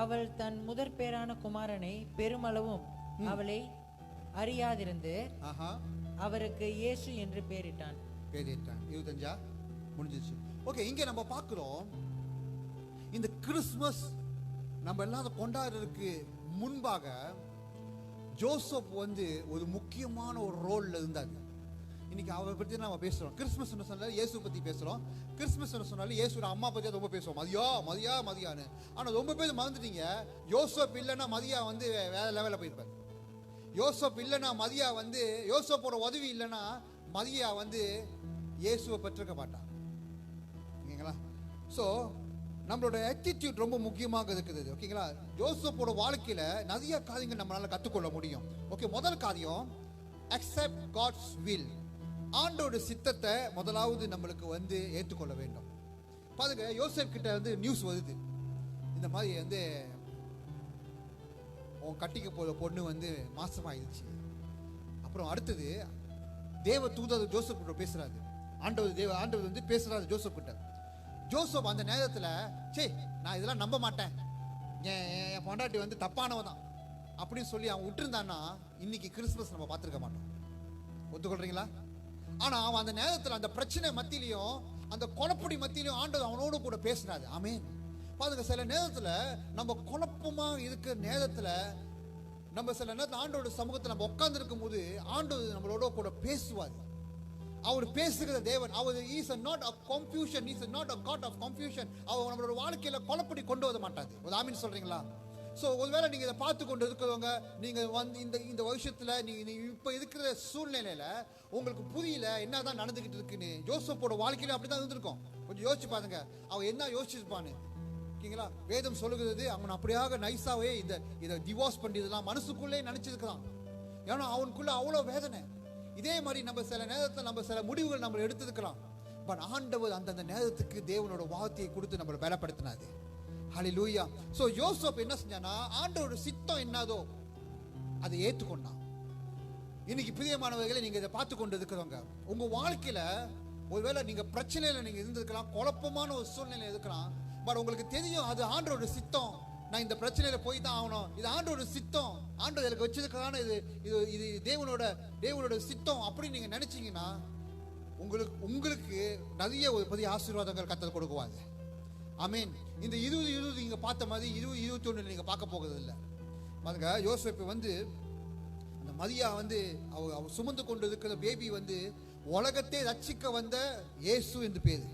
அவள் தன் முதற் பேரான குமாரனை பெருமளவும் அவளை அறியாதிருந்து அவருக்கு இயேசு என்று பெயரிட்டான். 25 முடிஞ்சிச்சு. ஓகே, இங்க நம்ம பார்க்கிறோம் இந்த கிறிஸ்துமஸ் நம்ம எல்லாரும் கொண்டாடுறதுக்கு முன்பாக ஜோசப் வந்து ஒரு முக்கியமான ஒரு ரோல்ல இருந்தாரு. இன்னைக்கு அவரை பத்தி நம்ம பேசுறோம். கிறிஸ்துமஸ் சொன்னாலும் இயேசு பத்தி பேசுறோம். கிறிஸ்துமஸ் சொன்னாலும் இயேசுவோட அம்மா பத்தி ரொம்ப பேசுவோம். மதியான்னு. ஆனா ரொம்ப பேர் மறந்துட்டீங்க, யோசப் இல்லைன்னா மதியா வந்து வேற லெவலில் போயிருப்பாரு. யோசப் இல்லைன்னா மதியா வந்து, யோசப்போட உதவி இல்லைன்னா மதியா வந்து இயேசுவை பெற்றிருக்க மாட்டான். ஓகேங்களா? ஸோ நம்மளோட ஆட்டிடியூட் ரொம்ப முக்கியமாக இருக்குது. ஓகேங்களா? யோசப்போட வாழ்க்கையில நிறைய காரியங்கள் நம்மளால கற்றுக்கொள்ள முடியும். ஓகே, முதல் காரியம் அக்செப்ட் காட்ஸ் வில். ஆண்டோட சித்தத்தை முதலாவது நம்மளுக்கு வந்து ஏற்றுக்கொள்ள வேண்டும். பாருங்க, யோசேப் கிட்ட வந்து நியூஸ் வருது, இந்த மாதிரி வந்து உன் கட்டிக்க போற பொண்ணு வந்து மாசமாயிடுச்சு. அப்புறம் அடுத்தது தேவ தூதர் ஜோசப் கிட்ட பேசுறாரு. ஆண்டவர் வந்து பேசுறாரு ஜோசப் கிட்ட. ஜோசப் அந்த நேரத்துல நான் இதெல்லாம் நம்ப மாட்டேன், என் பொண்டாட்டி வந்து தப்பானவன் தான் அப்படின்னு சொல்லி அவன் விட்டுருந்தான்னா இன்னைக்கு கிறிஸ்துமஸ் நம்ம பார்த்துருக்க மாட்டோம். ஒத்துக்கொள்றீங்களா? ஆனா அவன் அந்த நேரத்துல அந்த பிரச்சனை மத்தியிலையும் அந்த குழப்படி மத்தியிலையும் ஆண்டவர் அவனோடு கூட பேசினாரு. ஆமென். பாருங்க, சில நேரத்துல நம்ம குழப்பமா இருக்கிற நேரத்துல நம்ம சில நேரத்தில் ஆண்டோட சமூகத்தில் நம்ம உட்கார்ந்து இருக்கும் போது ஆண்டவர் நம்மளோட கூட பேசுவார். அவர் பேசுகிற தேவன். அவர் is not a confusion, he is not a god of confusion. அவர் நம்மளோட வாழ்க்கையில குழப்படி கொண்டு வர மாட்டாரு. ஒரு ஆமீன் சொல்றீங்களா? ஸோ ஒருவேளை நீங்க இதை பார்த்து கொண்டு இருக்கிறவங்க, நீங்க வந்து இந்த வருஷத்துல நீங்க இப்ப இருக்கிற சூழ்நிலையில உங்களுக்கு புரியல என்னதான் நடந்துகிட்டு இருக்குன்னு. ஜோசப்போட வாழ்க்கையில அப்படிதான் இருந்திருக்கும். கொஞ்சம் யோசிச்சு பாருங்க, அவன் என்ன யோசிச்சிருப்பான்னு. ஓகேங்களா? வேதம் சொல்லுகிறது அவன் அப்படியாக நைஸாவே இதை டிவோர்ஸ் பண்ணிடலாம் மனசுக்குள்ளே நினைச்சிருக்கிறான். ஏன்னா அவனுக்குள்ள அவ்வளோ வேதனை. இதே மாதிரி நம்ம சில நேரத்தில் நம்ம சில முடிவுகள் நம்ம எடுத்திருக்கலாம். பட் ஆண்டவர் அந்தந்த நேரத்துக்கு தேவனோட வார்த்தையை கொடுத்து நம்மளை பலப்படுத்தினாரு. ஹல்லேலூயா. சோ யோசேப் என்ன செஞ்சானா, ஆண்டவரோட சித்தம் என்னதோ அதை ஏற்றுக்கொண்டான். இன்னைக்கு பிரியமானவர்களை நீங்க இதை பார்த்து கொண்டு இருக்கிறவங்க, உங்க வாழ்க்கையில ஒருவேளை நீங்க பிரச்சனையில நீங்க இருந்திருக்கலாம், குழப்பமான ஒரு சூழ்நிலை இருக்கலாம். பட் உங்களுக்கு தெரியும் அது ஆண்டவரோட சித்தம், நான் இந்த பிரச்சனையில போய் தான் ஆகணும், இது ஆண்டவரோட சித்தம், ஆண்டவர் எனக்கு வச்சிருக்கான இது தேவனோட சித்தம் அப்படின்னு நீங்க நினைச்சீங்கன்னா உங்களுக்கு நிறைய ஒரு பெரிய ஆசீர்வாதங்கள் கர்த்தர் கொடுக்குவாங்க. ஆமென். இந்த 20 நீங்க பார்த்த மாதிரி 20-21 நீங்க பார்க்க போகிறது இல்லை. பாருங்க, யோசேப்பு வந்து அந்த மரியா வந்து அவ சுமந்து கொண்டு இருக்கிற பேபி வந்து உலகத்தை ரட்சிக்க வந்த இயேசு என்று பேரு.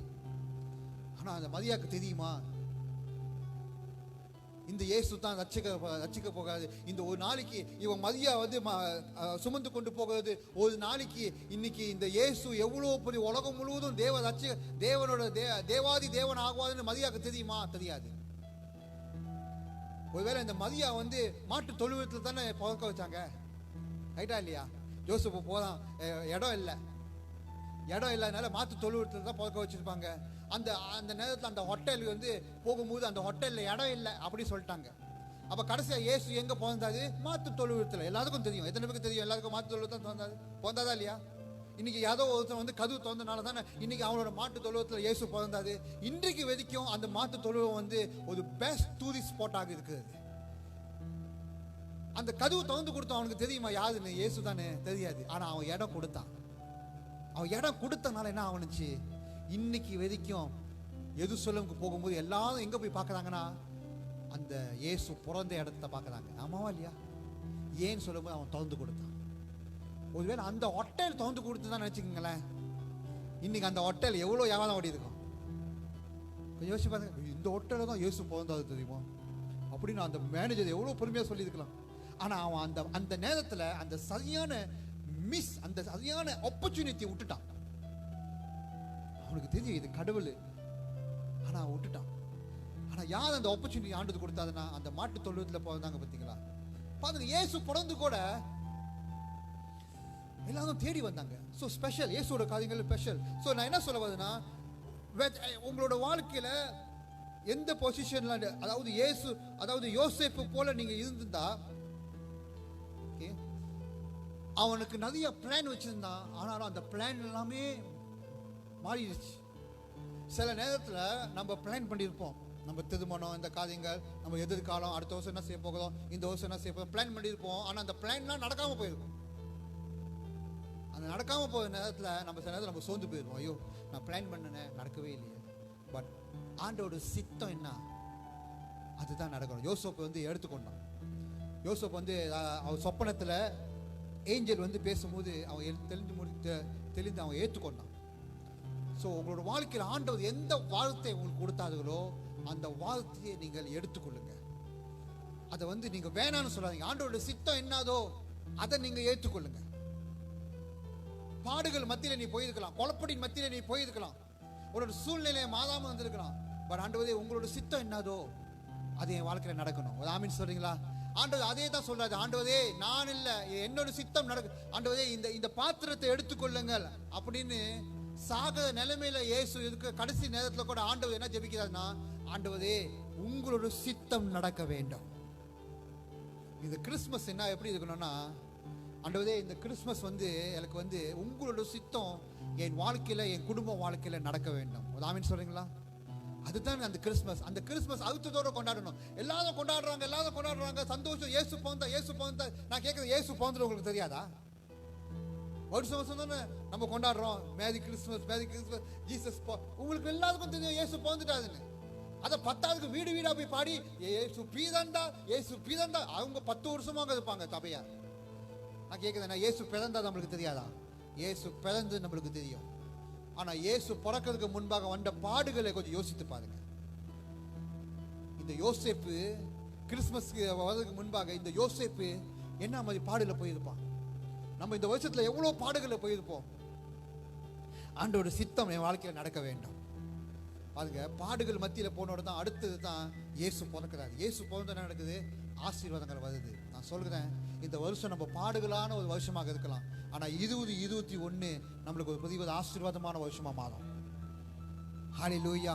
ஆனா அந்த மரியாக்கு தெரியுமா இந்த இயேசு தான் ரட்சிக்க போகாது. இந்த ஒரு நாளைக்கு இவன் மரியா வந்து சுமந்து கொண்டு போகிறது ஒரு நாளைக்கு இன்னைக்கு இந்த இயேசு எவ்வளவு பெரிய உலகம் முழுவதும் தேவனோட தேவாதி தேவன் ஆகுவாதுன்னு மரியாக்கு தெரியுமா? தெரியாது. ஒருவேளை இந்த மரியா வந்து மாட்டு தொழுவத்தில் தானே பிறக்க வச்சாங்க, ரைட்டா இல்லையா? ஜோசப் போதான், இடம் இல்லாதனால மாட்டு தொழுவத்தில் தான் பிறக்க வச்சிருப்பாங்க. அந்த நேரத்தில் அந்த ஹோட்டல் வந்து போகும்போது அந்த ஹோட்டல்ல இடம் இல்லை அப்படி சொல்லிட்டாங்க. அப்ப கடைசியா இயேசு எங்க பிறந்தாரு? மாட்டு தொழுவத்தில். எல்லாருக்கும் தெரியும், எத்தனை பேருக்கு தெரியும்? எல்லாருக்கும் மாட்டு தொழுவத்தில் பிறந்தாதா இல்லையா? இன்னைக்கு யாரோ ஒருத்தர் வந்து கதவு திறந்தனால தானே இன்னைக்கு அவனோட மாட்டு தொழுவத்தில் இயேசு பிறந்தாரு. இன்றைக்கு வரைக்கும் அந்த மாட்டு தொழுவம் வந்து ஒரு பெஸ்ட் டூரிஸ்ட் ஸ்பாட்டாக இருக்குது. அந்த கதவு திறந்து கொடுத்தான், அவனுக்கு தெரியுமா யாருன்னு? இயேசு தானே? தெரியாது. ஆனா அவன் இடம் கொடுத்தான். அவன் இடம் கொடுத்தனால என்ன ஆவணுச்சு? இன்னைக்கு வரைக்கும் எருசலேமுக்கு போகும்போது எல்லாரும் எங்க போய் பார்க்கறாங்கன்னா அந்த இயேசு பிறந்த இடத்தை பார்க்கறாங்க. ஆமாவா இல்லையா? ஏன்னு சொல்லும்போது அவன் திறந்து கொடுத்தான். ஒருவேளை அந்த ஹோட்டல் திறந்து கொடுத்துதான் நினைச்சுக்கங்களேன், இன்னைக்கு அந்த ஹோட்டல் எவ்வளவு வியாபாரம் ஓடி இருக்கும். கொஞ்சம் யோசிச்சு பாருங்க, இந்த ஹோட்டல தான் இயேசு பிறந்தாது தெரியுமா அப்படின்னு அந்த மேனேஜர் எவ்வளவு பெருமையா சொல்லி இருக்கலாம். ஆனா அவன் அந்த நேரத்துல அந்த சரியான ஆப்பர்ச்சுனிட்டி விட்டுட்டான். அவனுக்கு தெரியும் இது கடவுள், ஆனா விட்டுட்டான். ஆனா யார் அந்த ஆப்பர்ச்சுனிட்டி ஆண்டது கொடுத்தாதுன்னா அந்த மாட்டு தொழுவத்துல போறாங்க. பாத்தீங்களா? பாருங்க, இயேசு பிறந்து கூட எல்லாரும் தேடி வந்தாங்க. ஸோ ஸ்பெஷல், இயேசுவோட காரியங்கள் ஸ்பெஷல். ஸோ நான் என்ன சொல்ல வருதுன்னா, உங்களோட வாழ்க்கையில எந்த பொசிஷன்ல, அதாவது இயேசு, அதாவது யோசேப்பு போல நீங்க இருந்திருந்தா, அவனுக்கு நிறைய பிளான் வச்சிருந்தான். ஆனாலும் அந்த பிளான் எல்லாமே மாறிடுச்சு. சில நேரத்தில் நம்ம பிளான் பண்ணியிருப்போம், நம்ம திருமணம், இந்த காரியங்கள், நம்ம எதிர்காலம், அடுத்த வருஷம் என்ன செய்ய போகிறோம், இந்த வருஷம் என்ன செய்ய போகிறோம், பிளான் பண்ணியிருப்போம். ஆனால் அந்த பிளான்லாம் நடக்காமல் போயிருக்கும். அந்த நடக்காமல் போகிற நேரத்தில் நம்ம சில நேரத்தில் நம்ம சோர்ந்து போயிருவோம். ஐயோ, நான் பிளான் பண்ணினேன், நடக்கவே இல்லையே. பட் ஆண்டோட சித்தம் என்ன, அதுதான் நடக்கணும். யோசேப்பு வந்து எடுத்துக்கொண்டான். யோசேப்பு வந்து அவர் சொப்பனத்தில் ஏஞ்சல் பேசும்போது அவன் தெளிந்து அவன் ஏற்றுக்கொண்டான். ஸோ உங்களோட வாழ்க்கையில் ஆண்டவர் எந்த வார்த்தை உங்களுக்கு கொடுத்தார்களோ அந்த வார்த்தையை நீங்கள் எடுத்துக்கொள்ளுங்க. அதை நீங்க வேணான்னு சொல்லாதீங்க. ஆண்டவரோட சித்தம் என்னதோ அதை நீங்க ஏற்றுக்கொள்ளுங்க. பாடுகள் மத்தியில நீ போயிருக்கலாம், குழப்படின் மத்தியில நீ போயிருக்கலாம், உன்னோட சூழ்நிலையை மாறாம வந்திருக்கலாம். பட் ஆண்டவரே, உங்களோட சித்தம் என்னதோ அது என் வாழ்க்கையில நடக்கணும். ஆமீன் சொல்றீங்களா? ஆண்டவர் அதே தான் சொல்றாரு. ஆண்டவரே, நான் இல்ல, என்னோட சித்தம் நடக்கும். ஆண்டவரே, இந்த பாத்திரத்தை எடுத்துக்கொள்ளுங்கள் அப்படின்னு சாக நிலைமையில இயேசு இருக்க கடைசி நேரத்தில் கூட ஆண்டவர் என்ன ஜெபிக்கிறாருன்னா, ஆண்டவரே, உங்களோட சித்தம் நடக்க வேண்டும். இந்த கிறிஸ்மஸ் என்ன எப்படி இருக்கணும்னா, ஆண்டவரே, இந்த கிறிஸ்மஸ் எனக்கு உங்களோட சித்தம் என் வாழ்க்கையில, என் குடும்ப வாழ்க்கையில நடக்க வேண்டும். ஆமீன் சொல்றீங்களா? அதுதான் அந்த கிறிஸ்மஸ். அந்த கிறிஸ்மஸ் அழுத்தத்தோட கொண்டாடணும். எல்லாரும் கொண்டாடுறாங்க, சந்தோஷம். இயேசு பிறந்த. நான் கேட்கறது, இயேசு பிறந்தது உங்களுக்கு தெரியாதா? வருஷம் தானே நம்ம கொண்டாடுறோம், மேரி கிறிஸ்மஸ், ஜீசஸ். உங்களுக்கு எல்லாருக்கும் தெரியும் இயேசு பிறந்துட்டாருன்னு. அதை 10வது வீடா போய் பாடி இயேசு பீதண்டா அவங்க 10 வருஷமாக இருப்பாங்க சபையா. நான் கேட்குறேன், இயேசு பிறந்தா நம்மளுக்கு தெரியாதா? இயேசு பிறந்து நம்மளுக்கு தெரியும். ஆனா இயேசு பிறக்கிறதுக்கு முன்பாக வந்த பாடுகளை கொஞ்சம் யோசித்து பாருங்க. இந்த யோசேப்பு கிறிஸ்மஸ்க்கு வர்றதுக்கு முன்பாக இந்த யோசேப்பு என்ன மாதிரி பாடுல போயிருப்பான். நம்ம இந்த வருஷத்துல எவ்வளவு பாடுகளை போயிருப்போம். ஆண்டோட சித்தம் என் வாழ்க்கையில நடக்க வேண்டும். பாருங்க, பாடுகள் மத்தியில போனோட தான் அடுத்தது தான் இயேசு பிறக்கிறார். இயேசு பிறந்த நடக்குது, ஆசீர்வாதங்கள் வருது. நான் சொல்கிறேன், இந்த வருஷம் நம்ம பாடுகளான ஒரு வருஷமாக இருக்கலாம். ஆனா 2021 நம்மளுக்கு ஒரு புதிய ஆசீர்வாதமான வருஷமா மாறும். ஹல்லேலூயா.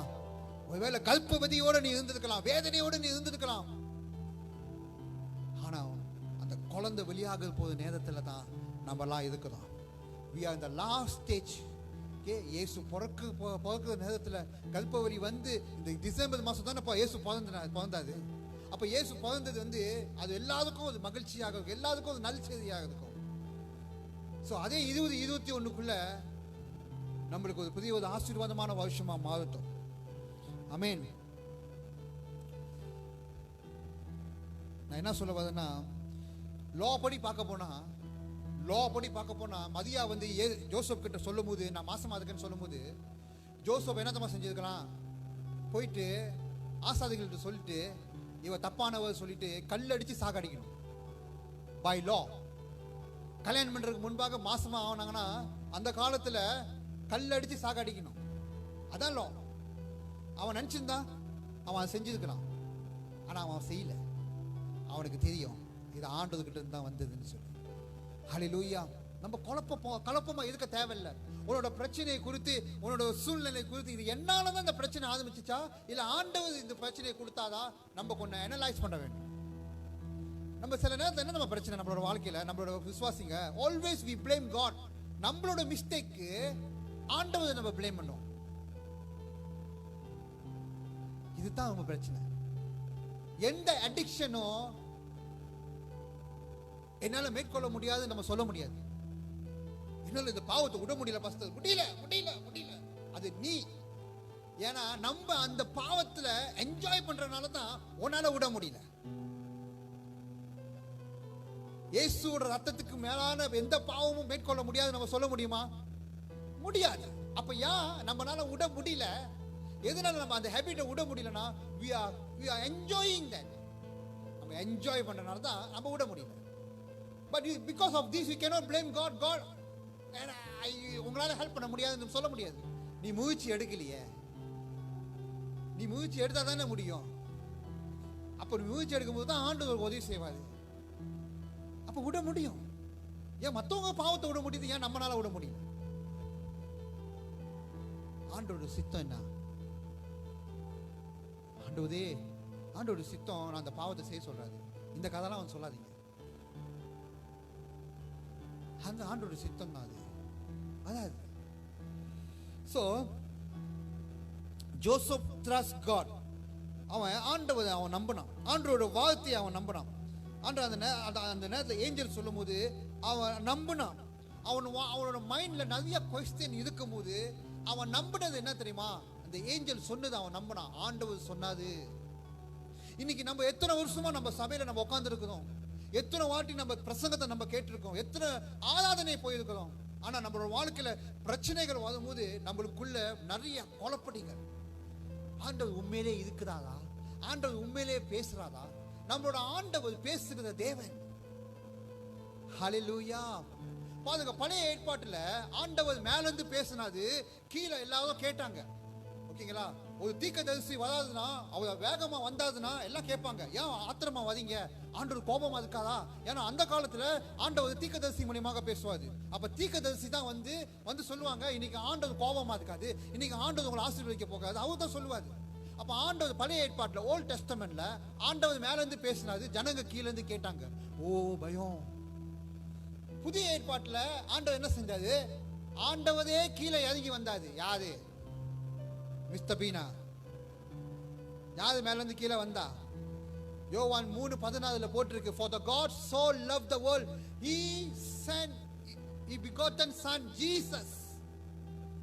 ஒருவேளை கல்பவதியோட நீ இருந்திருக்கலாம், வேதனையோட நீ இருந்திருக்கலாம். ஆனா அந்த குழந்தை வெளியாக போகிற நேரத்துல தான் நம்ம எல்லாம் இருக்கிறோம். we are in the last stage. இயேசு பிறக்கிற நேரத்துல கல்பவரி இந்த டிசம்பர் மாசம் தானே இயேசு பிறந்தாது. அப்ப இயேசு பிறந்தது அது எல்லாருக்கும் ஒரு மகிழ்ச்சியாக இருக்கும், எல்லாருக்கும் ஒரு நல்ல செய்தியாக இருக்கும். ஸோ அதே 2021க்குள்ள நம்மளுக்கு ஒரு புதிய ஒரு ஆசீர்வாதமான வருஷமா மாறட்டும். ஆமென். நான் என்ன சொல்ல வரேன்னா, லா படி பார்க்க போனா மதியா ஜோசப் கிட்ட சொல்லும் போது, நான் மாசமா இருக்கேன்னு சொல்லும் போது, ஜோசப் என்னத்தமா செஞ்சிருக்கலாம், போயிட்டு ஆசாதிகள்கிட்ட சொல்லிட்டு இவ தப்பானவர் சொல்லிட்டு கல்லடிச்சு சாகடிக்கணும். பை லா. கல்யாணம் பண்றதுக்கு முன்பாக மாசமா ஆனாங்கன்னா அந்த காலத்துல கல்லடிச்சு சாகடிக்கணும். அதான் லா. அவன் நினைச்சிருந்தா அவன் செஞ்சிருக்கலாம். ஆனா அவன் செய்யல. அவனுக்கு தெரியும் இது ஆண்டவர்கிட்ட இருந்து தான் வந்ததுன்னு சொல்லி. ஹல்லேலூயா. நம்ம குழப்பமா இருக்க தேவையில்லை. உன்னோட பிரச்சனையை குறித்து, உன்னோட சூழ்நிலை குறித்து, இது என்னாலதான் இந்த பிரச்சனை ஆரம்பிச்சுச்சா இல்ல ஆண்டவர் இந்த பிரச்சனையை கொடுத்தாதான் நம்ம கொஞ்சம் அனலைஸ் பண்ண வேண்டும். நம்ம சில நேரத்தில் என்ன நம்ம பிரச்சனை நம்மளோட வாழ்க்கையில, நம்மளோட விசுவாசிங்க ஆல்வேஸ் வி blame God. நம்மளோட மிஸ்டேக்கு ஆண்டவரை நம்ம blame பண்ணோம். இதுதான் நம்ம பிரச்சனை. எந்த அடிக்ஷனும் என்னால மேற்கொள்ள முடியாது நம்ம சொல்ல முடியாது. என்னால இந்த பாவத்தை விட முடியல பாஸ்டர், முடியல. அது நீ. ஏன்னா நம்ம அந்த பாவத்துல என்ஜாய் பண்றதுனால தான் உன்னால விட முடியல. இயேசுவோட ரத்தத்துக்கு மேலான எந்த பாவமும் மேற்கொள்ள முடியாது நம்ம சொல்ல முடியுமா? முடியாது. அப்ப நம்மளால விட முடியல. எதனால நம்ம அந்த ஹேபிட்டை விட முடியலன்னா we are enjoying that. நம்ம என்ஜாய் பண்றதுனால தான் நம்ம விட முடியல. But because of this we cannot blame God. உங்களால ஹெல்ப் பண்ண முடியாதுன்னு சொல்ல முடியாது. நீ முயற்சி எடுக்கலையே. நீ முயற்சி எடுத்தா தானே முடியும். அப்ப முயற்சி எடுக்கும்போது தான் ஆண்டவர் உதவி செய்வாரு. அப்ப விட முடியும். ஏன் மற்றவங்க பாவத்தை விட முடியுது, ஏன் நம்மளால விட முடியும்? ஆண்டோட சித்தம் என்ன? ஆண்டோட சித்தம் நான் அந்த பாவத்தை செய்ய சொல்றாரு. இந்த கதைலாம் அவன் சொல்லாதீங்க. அந்த ஆண்டோட சித்தம் தான் அது. அதாவது சோ ஜோசப் ட்ரஸ்ட் காட். அவன் ஆண்டவரை அவன் நம்பினான், ஆண்டவரோட வார்த்தையை அவன் நம்பினான். அந்த நேரத்தில் ஏஞ்சல் சொல்லும் போது அவன் நம்பினான். அவனோட மைண்ட்ல நிறைய கொஸ்டின் இருக்கும் போது அவன் நம்பினது என்ன தெரியுமா? அந்த ஏஞ்சல் சொன்னது அவன் நம்பினான். ஆண்டவர் சொன்னாது. இன்னைக்கு நம்ம எத்தனை வருஷமா நம்ம சபையில நம்ம உட்கார்ந்து இருக்கிறோம், எத்தனை வாட்டி நம்ம பிரசங்கத்தை நம்ம கேட்டிருக்கோம், எத்தனை ஆராதனை போயிருக்கிறோம். ஆனா நம்மளோட வாழ்க்கையில பிரச்சனைகள் வரும்போது நம்மளுக்குள்ள நிறைய குழப்படிகள். ஆண்டவர் உண்மையிலே இருக்கிறாரா? ஆண்டவர் உண்மையிலே பேசுறாரா? நம்மளோட ஆண்டவர் பேசுகிற தேவன். ஹல்லேலூயா. பாருங்க, பழைய ஏற்பாட்டுல ஆண்டவர் மேல இருந்து பேசினாது, கீழே எல்லாரும் கேட்டாங்க. ஓகேங்களா? ஒரு தீர்க்கதரிசி வராதுன்னா, அவர் வேகமா வந்தாதுன்னா எல்லாம் கேட்பாங்க, ஏன் ஆத்திரமா வரீங்க? ஆண்டவர் கோபமா இருக்காதா? ஏன்னா அந்த காலத்துல ஆண்டவர் தீர்க்கதரிசி மூலியமாக பேசுவாரு. அப்ப தீர்க்கதரிசி தான் வந்து சொல்லுவாங்க, இன்னைக்கு ஆண்டவர் கோபமா இருக்காது, இன்னைக்கு ஆண்டவர் உங்களை ஆசீர்வதிக்க போகாது, அவர் தான் சொல்லுவாரு. அப்ப ஆண்டவர் பழைய ஏற்பாட்டுல ஓல்ட் டெஸ்டமென்ட்ல ஆண்டவர் மேல இருந்து பேசினாரு, ஜனங்க கீழே இருந்து கேட்டாங்க. ஓ பயம். புதிய ஏற்பாட்டுல ஆண்டவர் என்ன செஞ்சாரு? ஆண்டவரே கீழே இறங்கி வந்தாரு. யாரு? மிஸ்டர் பீனா. யாரு மேல இருந்து கீழே வந்தா? யோவான் 3:14 போட்டிருக்கு, for the God so loved the world he sent he begotten son Jesus.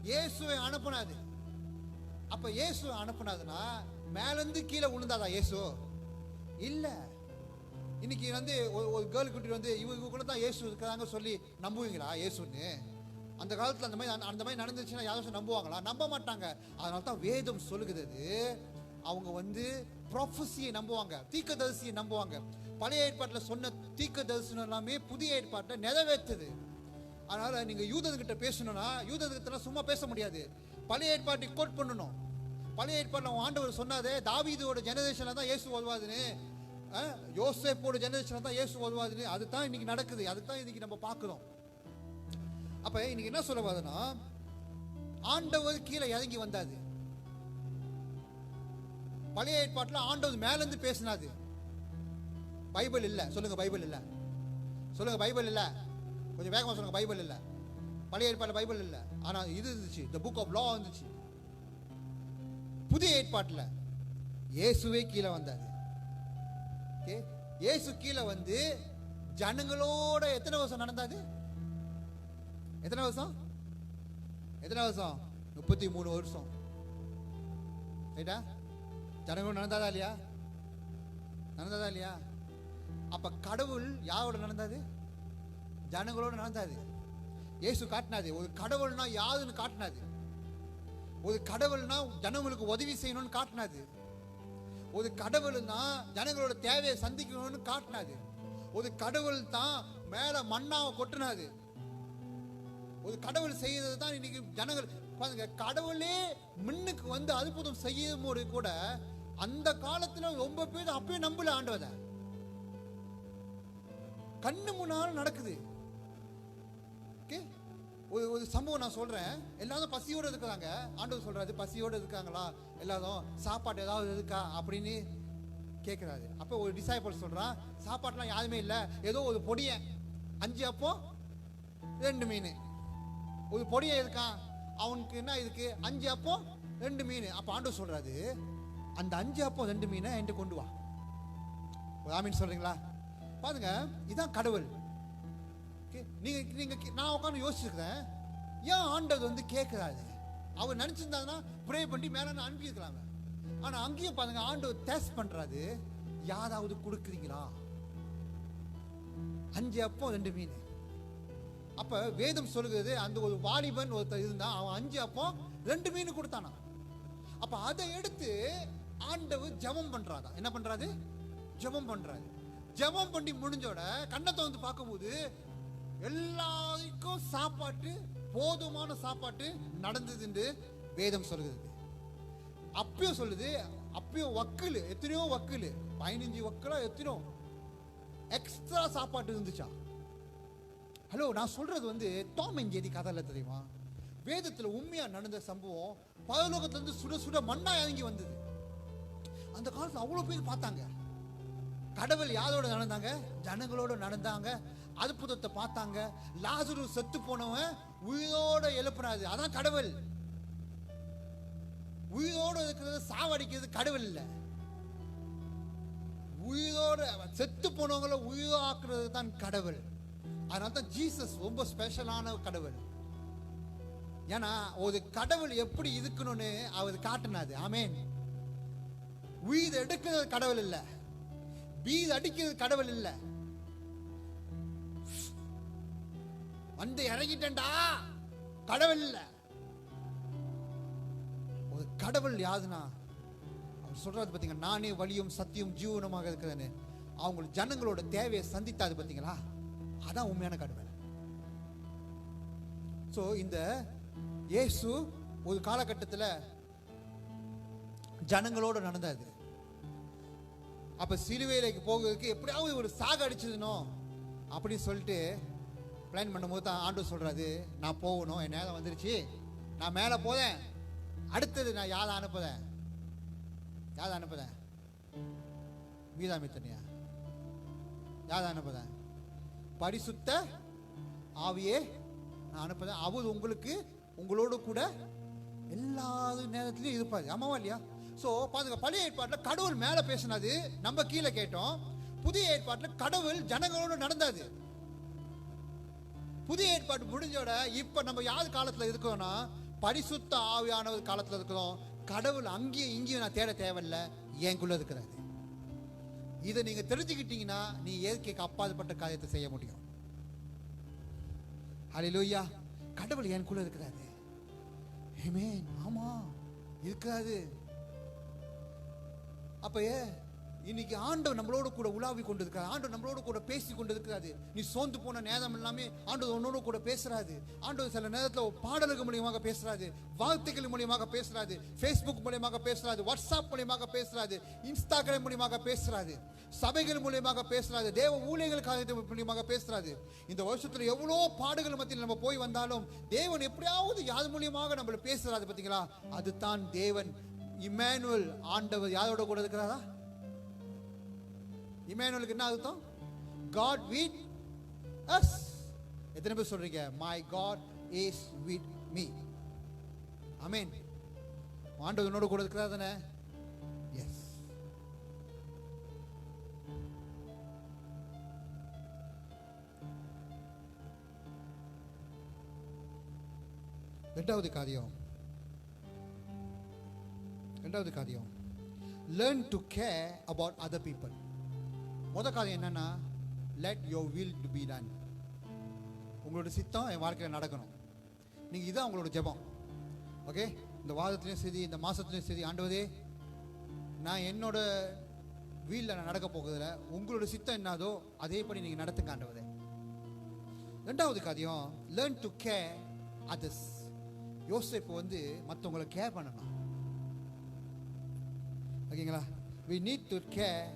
இயேசுவை அனுப்புனாரு. அப்ப இயேசுவை அனுப்புனாதுன்னா மேல இருந்து கீழே விழுந்தாதா இயேசு? இல்ல. இன்னைக்கு ஒரு கேர்ள் குட்டி இவங்க கூட தான் இயேசு இருக்கிறாங்க சொல்லி நம்புவீங்களா இயேசுன்னு? அந்த காலத்துல அந்த மாதிரி நடந்துச்சுன்னா யாரும் நம்புவாங்களா? நம்ப மாட்டாங்க. அதனால தான் வேதம் சொல்லுகிறது, அவங்க ப்ராஃபஸியை நம்புவாங்க, தீர்க்கதரிசியை நம்புவாங்க. பழைய ஏற்பாட்டில் சொன்ன தீர்க்கதரிசனம் எல்லாமே புதிய ஏற்பாட்டை நிறைவேற்றுது. அதனால நீங்க யூதர்கிட்ட பேசணும்னா யூதர்கிட்ட சும்மா பேச முடியாது, பழைய ஏற்பாட்டை கோட் பண்ணணும். பழைய ஏற்பாட்டில் ஆண்டவர் சொன்னாதே, தாவீதோட ஜெனரேஷன்ல தான் இயேசு வருவாதுன்னு, யோசேப்போட ஜெனரேஷன்ல தான் இயேசு வருவாதுன்னு. அதுதான் இன்னைக்கு நடக்குது, அதுதான் இன்னைக்கு நம்ம பார்க்கிறோம். அப்ப இன்னைக்கு என்ன சொல்ல வருதுன்னா, ஆண்டவர் கீழே இறங்கி வந்தாது. பழைய ஏற்பாட்டுல ஆண்டவர் மேல இருந்து பேசினாது. பைபிள் இல்ல. சொல்லுங்க பைபிள் இல்ல. சொல்லுங்க பைபிள் இல்ல. கொஞ்சம் வேகமா சொல்லுங்க பைபிள் இல்ல. பழைய ஏற்பாட்டுல பைபிள் இல்ல. ஆனா இது இருந்துச்சு, the book of law இருந்துச்சு. புதிய ஏற்பாட்டுல இயேசுவே கீழே வந்தாரு. இயேசு கீழே ஜனங்களோட எத்தனை வருஷம் நடந்தாது? எத்தனை வருஷம்? 33 வருஷம். ரைட்டா? ஜனங்களோட நடந்தாதா இல்லையா? நடந்ததா இல்லையா? அப்ப கடவுள் யாரோட நடந்தாது? ஜனங்களோட நடந்தாது. இயேசு காட்டினாது, ஒரு கடவுள்னா யாருன்னு காட்டினாது. ஒரு கடவுள்னா ஜனங்களுக்கு உதவி செய்யணும்னு காட்டினாது. ஒரு கடவுள்னா ஜனங்களோட தேவையை சந்திக்கணும்னு காட்டினாது. ஒரு கடவுள் தான் மேல மண்ணாவை கொட்டினாது. ஒரு கடவுள் செய்யறது தான் இன்னைக்கு ஜனங்கள் பாருங்க. கடவுளே முன்னுக்கு அற்புதம் செய்யும் போது கூட அந்த காலத்துல ரொம்ப பேர் அப்பயே நம்பல ஆண்டவரை. கண்ணு முன்னால நடக்குது. ஒரு சம்பவம் நான் சொல்றேன். எல்லாரும் பசியோட இருக்கிறாங்க. ஆண்டவர் சொல்றாரு, பசியோட இருக்காங்களா எல்லாரும்? சாப்பாடு ஏதாவது இருக்கா அப்படின்னு கேட்கிறாரு. அப்ப ஒரு டிசைபிள் சொல்றான், சாப்பாடுலாம் யாருமே இல்ல, ஏதோ ஒரு பொடிய 5 அப்பம் 2 மீன். ஒரு பொடிய இருக்கான், அவனுக்கு என்ன இருக்கு? 5 அப்பம் 2 மீன். அப்ப ஆண்டவர் சொல்றாரு, அந்த 5 அப்பம் 2 மீனை என்கிட்ட கொண்டு வா. ஆமீன் சொல்றீங்களா? பாருங்க, இதான் கடவுள். நீங்க நான் உட்காந்து யோசிச்சிருக்கிறேன், ஏன் ஆண்டவர் கேட்கிறாரு? அவர் நினைச்சிருந்தாங்கன்னா ப்ரே பண்ணி மேல அனுப்பி இருக்கலாங்க. ஆனா அங்கேயும் பாருங்க, ஆண்டவர் டெஸ்ட் பண்றாரு, யாராவது கொடுக்குறீங்களா? 5 அப்பம் 2 மீன். அப்ப வேதம் சொல்லுகிறது, அந்த ஒரு வாலிபன் ஒருத்தர் இருந்தா, அவன் 5 அப்பம் 2 மீன் கொடுத்தானா. அப்ப அதை எடுத்து ஆண்டவர் ஜெபம் பண்றாரா? என்ன பண்றாரு? ஜெபம் பண்றாரு. ஜெபம் பண்ணி முடிஞ்சோட கண்ணத்தை பார்க்கும்போது எல்லாருக்கும் சாப்பாட்டு, போதுமான சாப்பாட்டு நடந்தது என்று வேதம் சொல்லுகிறது. அப்பயும் சொல்லுது, அப்பயும் வக்கீல், எத்தனையோ வக்கீல், 15 வக்கீலா எத்தனையோ எக்ஸ்ட்ரா சாப்பாட்டு இருந்துச்சா. ஹலோ, நான் சொல்றது வந்து டாம் அண்ட் ஜெரி கதை இல்லை தெரியுமா? வேதத்துல உண்மையா நடந்த சம்பவம். பரலோகத்துல இருந்து சுட சுட மண்ணா இறங்கி வந்தது. அந்த காலத்துல அவ்வளவு பேர் பார்த்தாங்க. கடவுள் யாரோட நடந்தாங்க? ஜனங்களோட நடந்தாங்க. அற்புதத்தை பார்த்தாங்க. லாசரு செத்து போனவன் உயிரோட எழுப்புறாது, அதான் கடவுள். உயிரோடு இருக்கிறது சாவடிக்கிறது கடவுள் இல்ல. உயிரோட செத்து போனவங்களை உயிரோ ஆக்குறது தான் கடவுள். அதனால தான் ஜீசஸ் ரொம்ப ஸ்பெஷலான கடவுள். ஏன்னா ஒரு கடவுள் எப்படி இருக்கணும்னு அவர் காட்டினாது. ஆமென். உயிர் எடுக்கிறது கடவுள் இல்ல, பீர் அடிக்கிறது கடவுள் இல்ல. வந்து இறங்கிட்டா கடவுள் இல்ல. ஒரு கடவுள் யாருன்னா அவர் சொல்றாரு பாத்தீங்க, நானே வழியும் சத்தியம் ஜீவனமாக இருக்கிறேன்னு. அவங்க ஜனங்களோட தேவையை சந்தித்தாது பாத்தீங்களா, அதான் உண்மையான கடவுள். சோ இந்த இயேசு ஒரு காலகட்டத்தில் ஜனங்களோட நடந்தாது. அப்ப சிலுவையிലേക്ക് போகிறதுக்கு எப்படியாவது ஒரு சாக அடிச்சிடணும் அப்படின்னு சொல்லிட்டு பிளான் பண்ணும்போது தான் ஆண்டவர் சொல்றாரு, நான் போகணும், என் நேரம் வந்துருச்சு, நான் மேலே போதேன், அடுத்தது நான் யாரை அனுப்புதேன்? யாரை அனுப்புதேன்? மீதாமித்தனையா? யாரை அனுப்புதேன்? பரிசுத்த ஆவியே நான் அனுப்புதேன். அவர் உங்களுக்கு உங்களோடு கூட எல்லா நேரத்திலையும் இருப்பாரு. ஆமாவா இல்லையா? சோ பாருங்க, பழைய ஏற்பாட்டில் கடவுள் மேல பேசினது, நம்ம கீழே கேட்டோம். புதிய ஏற்பாட்டில் கடவுள் ஜனங்களோடு நடந்தாது. புதிய ஏற்பாடு முடிஞ்சோட இப்ப நம்ம யார் காலத்துல இருக்கோம்னா பரிசுத்த ஆவியானவர் காலத்துல இருக்கிறோம். கடவுள் அங்கேயும் இங்கேயும் நான் தேட தேவையில்லை, எனக்குள்ள இருக்கிறாரு. இதை நீங்க தெரிஞ்சுக்கிட்டீங்கன்னா நீ இயற்கைக்கு அப்பாற்பட்ட காரியத்தை செய்ய முடியும். ஹல்லேலூயா. கடவுள் எனக்குள்ள இருக்கிறாரு. ஆமென். ஆமா இருக்காது. அப்ப இன்னைக்கு ஆண்டவர் நம்மளோட கூட உலாவி கொண்டு இருக்கிறார். ஆண்டவர் நம்மளோட கூட பேசி கொண்டு இருக்கிறாரு. நீ சோர்ந்து போன நேரம் எல்லாமே ஆண்டவர் உன்னோட கூட பேசுறாரு. ஆண்டவர் சில நேரத்தில் பாடல்கள் மூலியமாக பேசுறாரு, வார்த்தைகள் மூலியமாக பேசுறாரு, ஃபேஸ்புக் மூலியமாக பேசுறாரு, வாட்ஸ்அப் மூலியமாக பேசுறாரு, இன்ஸ்டாகிராம் மூலியமாக பேசுறாரு, சபைகள் மூலியமாக பேசுறாரு, தேவ ஊழியர்கள் காரியத்தை மூலியமாக பேசுறாரு. இந்த வருஷத்துல எவ்வளோ பாடுகள் மத்தியில் நம்ம போய் வந்தாலும் தேவன் எப்படியாவது யார் மூலியமாக நம்மள பேசுறாரு. பாத்தீங்களா, அதுதான் தேவன். இம்மானுவேல், ஆண்டவர் யாரோட கூட இருக்கிறாரா? இம்மானுவேலுக்கு என்ன அர்த்தம்? God with us. எத்தனை பேர் சொல்றீங்க my God is with me? ஆமென். ஆண்டவர் என்னோட கூட இருக்கிறார் தானே? எஸ். இரண்டாவது காரியம் learn to care about other people. முதல் காரியம் என்னன்னா let your will to be done. உங்களோட சித்தம் என் வாழ்க்கையில் நடக்கணும். நீங்க இதான் உங்களோட ஜெபம். ஓகே, இந்த வாரத்திலையும் சரி இந்த மாசத்துலையும் சரி, ஆண்டவரே நான் என்னோட வீல்ல நான் நடக்க போகிறதுல உங்களோட சித்தம் என்னதோ அதேபடி நீங்க நடத்துங்க ஆண்டவரே. ரெண்டாவது காரியம் learn to care others. யோசேப்பு வந்து மற்றவங்களை கேர் பண்ணணும். ஓகேங்களா? we need to care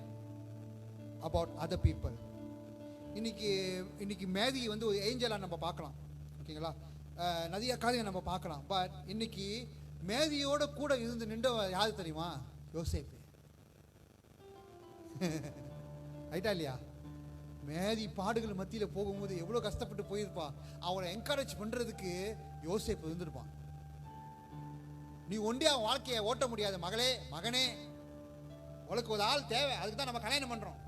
about other people. இன்னைக்கு மேரி வந்து ஒரு ஏஞ்சலா நம்ம பார்க்கலாம். ஓகேங்களா? நிறைய காரியம் நம்ம பார்க்கலாம். பட் இன்னைக்கு மேரியோட கூட இருந்து நின்ற யாரு தெரியுமா? யோசேப்பு. ரைட்டா இல்லையா? மேரி பாடுகள் மத்தியில போகும்போது எவ்வளவு கஷ்டப்பட்டு போயிருப்பா. அவளை என்கரேஜ் பண்றதுக்கு யோசேப்பு இருந்திருப்பான். நீ ஒண்டியா வாழ்க்கையை ஓட்ட முடியாது மகளே, மகனே, உனக்கு ஒரு ஆள் தேவை. அதுக்கு தான் நம்ம கல்யாணம் பண்றோம்.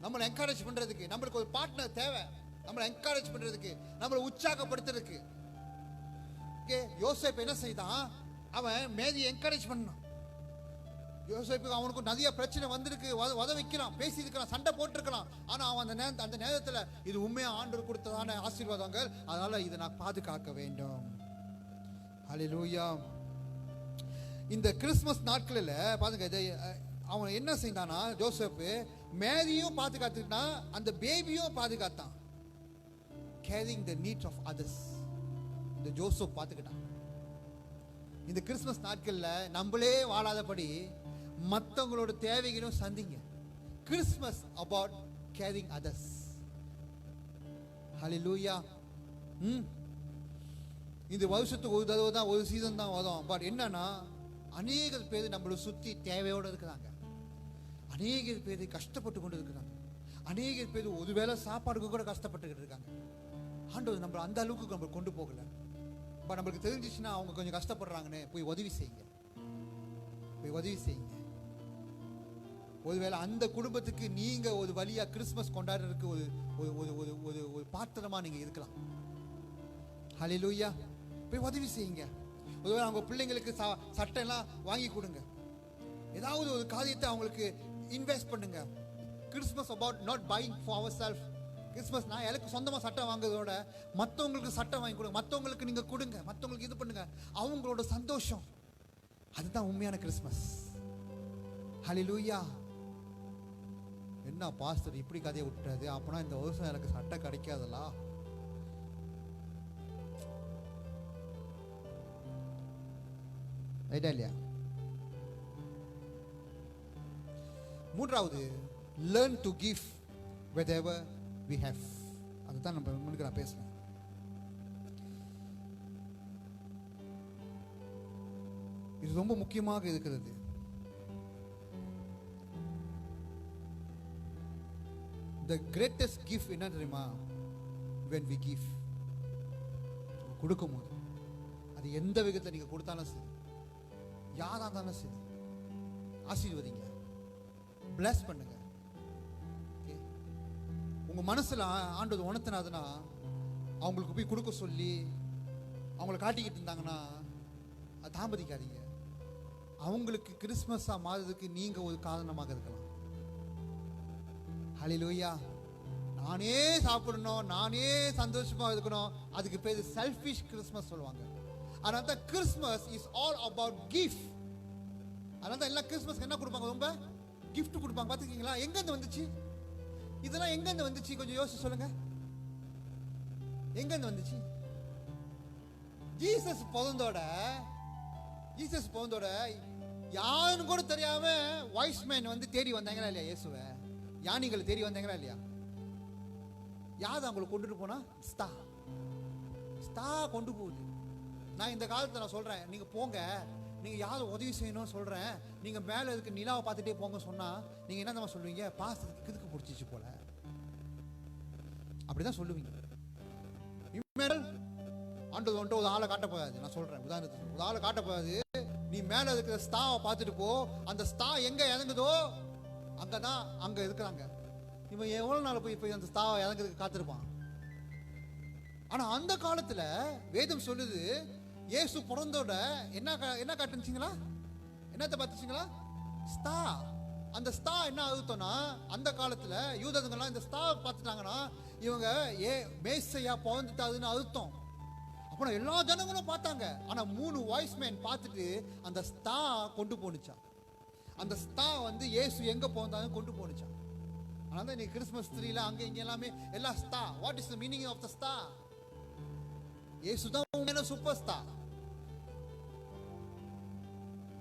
நம்மளை என்கரேஜ் பண்றதுக்கு நம்மளுக்கு ஒரு பார்ட்னர் தேவை. நம்மளை என்கரேஜ் பண்றதுக்கு, நம்மளை உற்சாகப்படுத்துறதுக்கு. யோசேப்பு என்ன செய்தான்? அவன் மேரியை என்கரேஜ் பண்ணான். யோசேப்புக்கு அவனுக்கு நிறைய பிரச்சனை வந்திருக்கு, வத வைக்கலாம், பேசி இருக்கலாம், சண்டை போட்டிருக்கலாம். ஆனா அவன் அந்த நேரத்தில் இது உண்மையா ஆண்டவர் கொடுத்ததான ஆசீர்வாதங்கள், அதனால இதை நான் பாதுகாக்க வேண்டும். ஹல்லேலூயா. இந்த கிறிஸ்துமஸ் நாட்களில் பாருங்க, அவன் என்ன செய்தானா, ஜோசப் மேரியும் பாதுகாத்துக்கிட்டான், அந்த பேபியும் பாதுகாத்தான். Caring the needs of others. இந்த ஜோசப் பார்த்துக்கிட்டான். இந்த கிறிஸ்துமஸ் நாட்கள்ல நம்மளே வாழாதபடி மற்றவங்களோட தேவைகளும் சந்திங்க. Christmas about caring others. Hallelujah. இந்த வருஷத்துக்கு ஒரு தடவை தான், ஒரு சீசன் தான் வரும். பட் என்னன்னா அநேக பேர் நம்மளை சுற்றி தேவையோடு இருக்கிறாங்க. அநேக பேர் கஷ்டப்பட்டு கொண்டு இருக்கிறாங்க. அநேக பேர் ஒருவேளை சாப்பாடுக்கு கூட கஷ்டப்பட்டுக்கிட்டு இருக்காங்க. ஆண்டவர் நம்ம அந்த அளவுக்கு நம்ம கொண்டு போகல. பட் நம்மளுக்கு தெரிஞ்சிச்சுன்னா அவங்க கொஞ்சம் கஷ்டப்படுறாங்கன்னு போய் உதவி செய்யுங்க, போய் உதவி செய்யுங்க. ஒருவேளை அந்த குடும்பத்துக்கு நீங்க ஒரு வழியா கிறிஸ்மஸ் கொண்டாடுறதுக்கு ஒரு ஒரு ஒரு ஒரு ஒரு பாத்திரமா நீங்க இருக்கலாம். ஹல்லேலூயா. போய் உதவி செய்யுங்க. ஒருவேளை அவங்க பிள்ளைங்களுக்கு சட்டை எல்லாம் வாங்கி கொடுங்க. ஏதாவது ஒரு காரியத்தை அவங்களுக்கு இன்வெஸ்ட் பண்ணுங்க. Christmas about not buying for our self. Christmas நான் எனக்கு சொந்தமாக சட்டை வாங்குறதோட மற்றவங்களுக்கு சட்டை வாங்கி கொடுங்க, மற்றவங்களுக்கு நீங்கள் கொடுங்க, மற்றவங்களுக்கு இது பண்ணுங்க. அவங்களோட சந்தோஷம் அதுதான் உண்மையான கிறிஸ்மஸ். ஹல்லேலூயா. என்ன பாஸ்டர் இப்படி கதையை விட்டுறது? அப்பனா இந்த வருஷம் எனக்கு சட்டை கிடைக்காதல்லா? ரைட்டா இல்லையா? மூன்றாவது, learn to give whatever we have. அதுதான் நம்ம முன்னுக்கு நான் பேசுறேன். இது ரொம்ப முக்கியமாக இருக்கிறது. The greatest gift என்ன தெரியுமா? when we give. கொடுக்கும்போது அது எந்த விதத்தில் நீங்க கொடுத்தாலும் சரி, யாரா இருந்தாலும் சரி, ஆசீர்வதிங்க, bless பண்ணுங்க. உங்க மனசுல ஆண்டவர் உணர்த்தினாதுன்னா அவங்களுக்கு போய் கொடுக்க சொல்லி அவங்களை காட்டிக்கிட்டு இருந்தாங்கன்னா அது தாமதிக்காதீங்க. அவங்களுக்கு கிறிஸ்மஸா மாறுறதுக்கு நீங்க ஒரு காரணமாக இருக்கலாம். ஹல்லேலூயா. நானே சாப்பிடணும், நானே சந்தோஷமா இருக்கணும், அதுக்கு பேர் செல்ஃபிஷ் கிறிஸ்மஸ் சொல்லுவாங்க. அதனால தான் Christmas is all about gift. அதனால தான் எல்லா கிறிஸ்மஸ்க்கு என்ன கொடுப்பாங்க? ரொம்ப கிஃப்ட் கொடுப்பாங்க. பார்த்துருக்கீங்களா? எங்க இருந்து வந்துச்சு இதெல்லாம்? எங்க இருந்து வந்துச்சு? கொஞ்சம் யோசிச்சு சொல்லுங்க. எங்க இருந்து வந்துச்சு? ஜீசஸ் பிறந்தோட யாருன்னு கூட தெரியாம வாய்ஸ்மேன் வந்து தேடி வந்தாங்களா இல்லையா? இயேசுவை ஞானிகள் தேடி வந்தாங்களா இல்லையா? யார் அவங்களை கொண்டுட்டு போனா? ஸ்தா கொண்டு போகுது. நான் இந்த காலத்துல நான் சொல்றேன், நீங்க போங்க, நீங்க யாரும் உதவி செய்யணும்னு சொல்றேன், நீங்க மேல இருக்க நிலாவை பார்த்துட்டே போங்க சொன்னா நீங்க என்ன தான் சொல்லுவீங்க? பாசத்துக்கு கிதுக்கு பிடிச்சிச்சு போல, அப்படிதான் சொல்லுவீங்க. ஆண்டது வந்துட்டு ஒரு ஆளை காட்ட போகாது. நான் சொல்றேன் உதாரணத்துக்கு, ஒரு ஆளை காட்ட போகாது. நீ மேல இருக்கிற ஸ்தாவை பார்த்துட்டு போ. அந்த ஸ்தா எங்க இறங்குதோ அங்கதான் அங்க இருக்கிறாங்க. இவன் எவ்வளவு நாள் போய் அந்த ஸ்தாவை இறங்குறதுக்கு காத்திருப்பான். ஆனா அந்த காலத்துல வேதம் சொல்லுது, இயேசு பிறந்தோட என்ன காட்டுச்சுங்களா? என்னத்தை பார்த்துச்சுங்களா? ஸ்தா. அந்த ஸ்தா என்ன அர்த்தம்னா, அந்த காலத்துல யூதர்கள்லாம் இந்த ஸ்தா பார்த்துட்டாங்கன்னா இவங்க மேசையா பிறந்துட்டாதுன்னு அர்த்தம். அப்புறம் எல்லா ஜனங்களும் பார்த்தாங்க. ஆனா 3 வாய்ஸ்மேன் பார்த்துட்டு அந்த ஸ்தா கொண்டு போனுச்சான். அந்த ஸ்தா வந்து இயேசு எங்க போந்தாலும் கொண்டு போனுச்சான். அதனால தான் இன்னைக்கு கிறிஸ்மஸ் ட்ரீல அங்க இங்க எல்லாமே எல்லா star. What is the meaning of the star? இயேசு தான் உண்மையான சூப்பர் ஸ்டார்.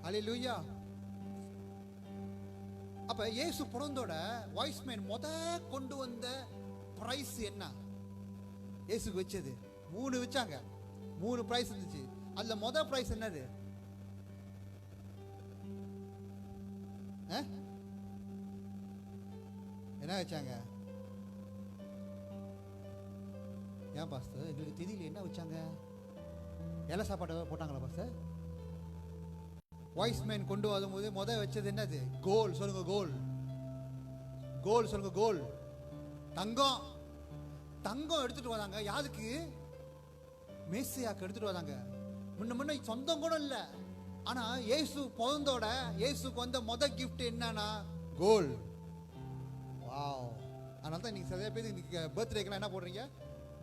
ஹல்லேலூயா. அப்ப இயேசு பிறந்தோட வாய்ஸ்மேன் கொண்டு வந்த பிரைஸ் என்ன? இயேசுக்கு வச்சது 3 வச்சாங்க. 3 பிரைஸ் இருந்துச்சு. அதுல பிரைஸ் என்னது? என்ன வச்சாங்க? ஏன் பாஸ்டர் எங்களுக்கு தெரியல என்ன வச்சாங்க? இலை சாப்பாடு போட்டாங்களா பாஸ்டர்? வாய்ஸ்மேன் கொண்டு வரும்போது வச்சது என்னது? கோல். சொல்லுங்க கோல். கோல் சொல்லுங்க. கோல். தங்கம். தங்கம் எடுத்துட்டு வராங்க. யாருக்கு? மேசியாக்கு எடுத்துட்டு வராங்க. முன்ன சொந்தம் கூட இல்ல. ஆனா இயேசு பிறந்தோட இயேசுக்கு வந்த கிஃப்ட் என்னன்னா கோல். வாவ். அதனால தான் நீங்க நிறைய பேர் இன்னைக்கு பர்த்டேக்கெல்லாம் என்ன போடுறீங்க?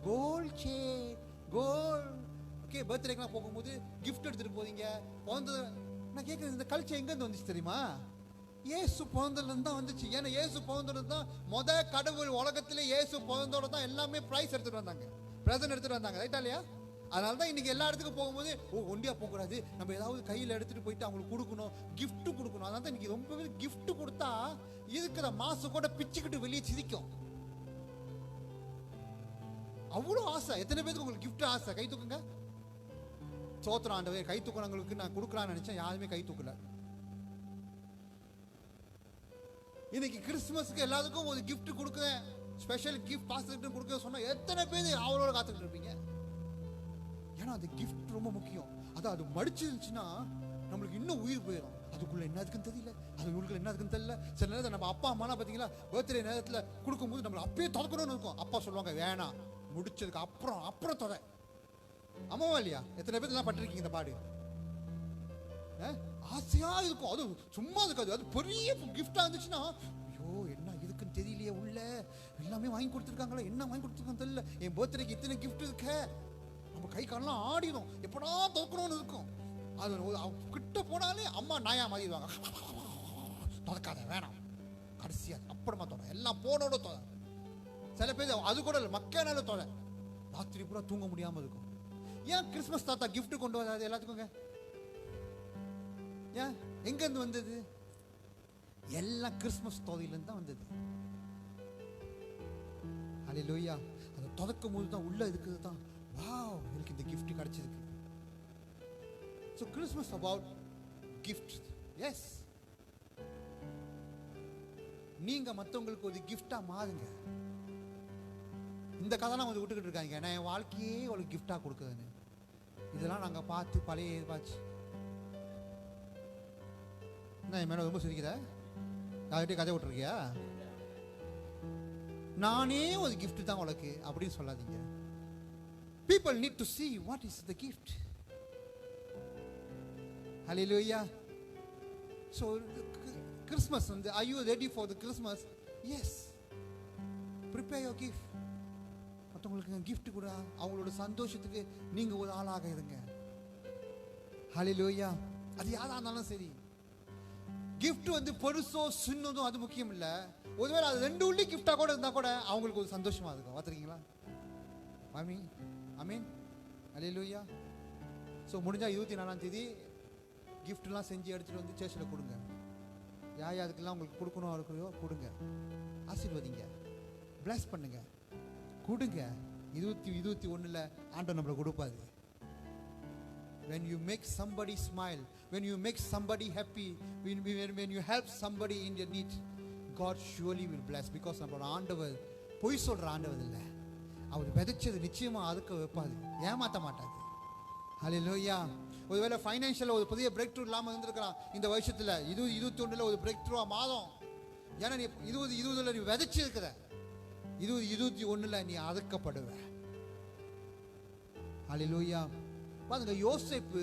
கோல் செயின், கோல். ஓகே, பர்த்டேக்கெல்லாம் போகும்போது கிஃப்ட் எடுத்துட்டு போறீங்க. பிறந்த நான் கேட்குறது, இந்த கல்ச்சர் எங்கேருந்து வந்துச்சு தெரியுமா? இயேசு பிறந்ததுலேருந்து தான் வந்துச்சு. ஏன்னா இயேசு பிறந்தோட தான் கடவுள் உலகத்திலே இயேசு பிறந்தோட தான் எல்லாமே ப்ரைஸ் எடுத்துட்டு வந்தாங்க, பிரசன்ட் எடுத்துட்டு வந்தாங்க. ரைட்டா இல்லையா? அதனால தான் இன்னைக்கு எல்லா இடத்துக்கும் போகும்போது ஒண்டியா போகக்கூடாது, நம்ம ஏதாவது கையில் எடுத்துட்டு போயிட்டு அவங்களுக்கு கொடுக்கணும், கிஃப்ட் கொடுக்கணும். அதனால தான் இன்னைக்கு ரொம்பவே கிஃப்ட் கொடுத்தா இருக்கிற மாசு கூட பிச்சுக்கிட்டு வெளியே சிரிக்கும். அவ்வளோ ஆசை. எத்தனை பேருக்கு உங்களுக்கு gift ஆசை? கை தூக்குங்க. சோத்திரம் ஆண்டவரே, கை தூக்குறவங்களுக்கு நான் கொடுக்கலான்னு நினைச்சேன், யாருமே கை தூக்கல. இன்னைக்கு கிறிஸ்துமஸ்க்கு எல்லாத்துக்கும் ஒரு gift கொடுக்குறேன், ஸ்பெஷல் gift பாஸ்டருக்கு கொடுக்க சொன்னா எத்தனை பேர் அவளோட காத்துக்கிட்டு இருப்பீங்க? ஏன்னா அந்த gift ரொம்ப முக்கியம். அது மடிச்சிருந்துச்சுன்னா நம்மளுக்கு இன்னும் உயிர் போயிடும். அதுக்குள்ள என்ன இருக்குன்னு தெரியல, அதுக்குள்ள என்ன இருக்குன்னு தெரியல. சில நேரத்தில் நம்ம அப்பா அம்மாலாம் பார்த்தீங்களா, பர்த்டே நேரத்தில் கொடுக்கும்போது நம்மளை அப்பயே தொடக்கணும்னு இருக்கும். அப்பா சொல்லுவாங்க வேணாம், முடிச்சதுக்கு அப்புறம் தொட. அம்மாவா இல்லையா? எத்தனை பேர் எல்லாம் பட்டிருக்கீங்க இந்த பாடு? ஆசையா இருக்கும், அது சும்மா இருக்காது. அது பெரிய கிஃப்டா இருந்துச்சுன்னா ஐயோ என்ன இதுக்குன்னு தெரியலையே, உள்ள எல்லாமே வாங்கி கொடுத்துருக்காங்களா, என்ன வாங்கி கொடுத்துருக்காங்க தெரியல, என் பர்த்டேக்கு இத்தனை கிஃப்ட் இருக்க, நம்ம கை காலெல்லாம் ஆடிடும், எப்படா தோக்கணும்னு இருக்கும். அது கிட்ட போனாலே அம்மா நாயா மாறிடுவாங்க, தொடக்காத வேணாம், கடைசியா அப்புறமா தொட, எல்லாம் போனோட தொட. சில பேர் அது கூட இல்லை, மக்கனால தொட, ராத்திரி பூரா தூங்க முடியாம இருக்கும். ஏன் கிறிஸ்துமஸ் தாத்தா கிஃப்ட் கொண்டு வராது எல்லாத்துக்குங்க? ஏன் எங்க இருந்து வந்தது? எல்லாம் கிறிஸ்துமஸ் தொகையிலிருந்து தான் வந்தது. ஹல்லேலூயா. அதை தொடக்கும் போது தான் உள்ள இருக்குது தான், வாவ் எனக்கு இந்த கிஃப்ட் கிடைச்சிருக்கு. So Christmas about gifts. Yes. நீங்க மற்றவங்களுக்கு ஒரு கிஃப்டா மாறுங்க. இந்த கதை வந்து விட்டுக்கிட்டு இருக்காங்க, நான் என் வாழ்க்கையே ஒரு கிஃப்டா கொடுக்குறேன்னு. இதெல்லாம் நாங்க பார்த்து பழைய ஏற்பாச்சு. நான் மேடம் ரொம்ப சிரிக்கிற, யார்கிட்டயே கதை விட்டுருக்கியா? நானே ஒரு கிஃப்ட் தான் உனக்கு அப்படின்னு சொல்லாதீங்க. People need to see what is the gift. Hallelujah. So Christmas, are you ready for the Christmas? Yes. Prepare your gift. மற்றவங்களுக்கு gift கூட அவங்களோட சந்தோஷத்துக்கு நீங்க ஒரு ஆளாக இருங்க. Hallelujah. அது யாரா இருந்தாலும் சரி, gift பெருசோ சின்னதும் அது முக்கியம் இல்ல. ஒருவேளை அது ரெண்டு உள்ளி கிஃப்டா கூட இருந்தா கூட அவங்களுக்கு ஒரு சந்தோஷமா இருக்கும். பார்த்துருக்கீங்களா? ஆமீன் ஆமீன். Hallelujah. ஸோ முடிஞ்சா 24ஆம் தேதி கிஃப்ட்லாம் செஞ்சு எடுத்துட்டு வந்து சேர்ச்சில் கொடுங்க. யாருக்கெல்லாம் உங்களுக்கு கொடுக்கணும் இருக்கிறதோ கொடுங்க, ஆசீர்வதிங்க, பிளஸ் பண்ணுங்க, கொடுங்க. 2021 ஆண்டவர் நம்மளை கொடுப்பாரு. When you make somebody smile, when you make somebody happy, when you help somebody in their need, God surely will bless. Because நம்மளோட ஆண்டவர் பொய் சொல்ற ஆண்டவர் இல்லை, அவர் விதைச்சது நிச்சயமா அதுக்கு வைப்பாரு, ஏமாற்ற மாட்டாரு. ஹல்லேலூயா. ஒருவேளை ஃபைனான்ஷியல் ஒரு புதிய பிரேக் த்ரூ இல்லாமல் இருந்திருக்கலாம் இந்த வருஷத்துல, 2021 ஒரு பிரேக் த்ரூவா மாதம். ஏன்னா நீ 2020 நீ விதைச்சு இருக்கிற, 2021 நீ அறுக்கப்படுவ. ஹல்லேலூயா. பாருங்க, யோசேப்பு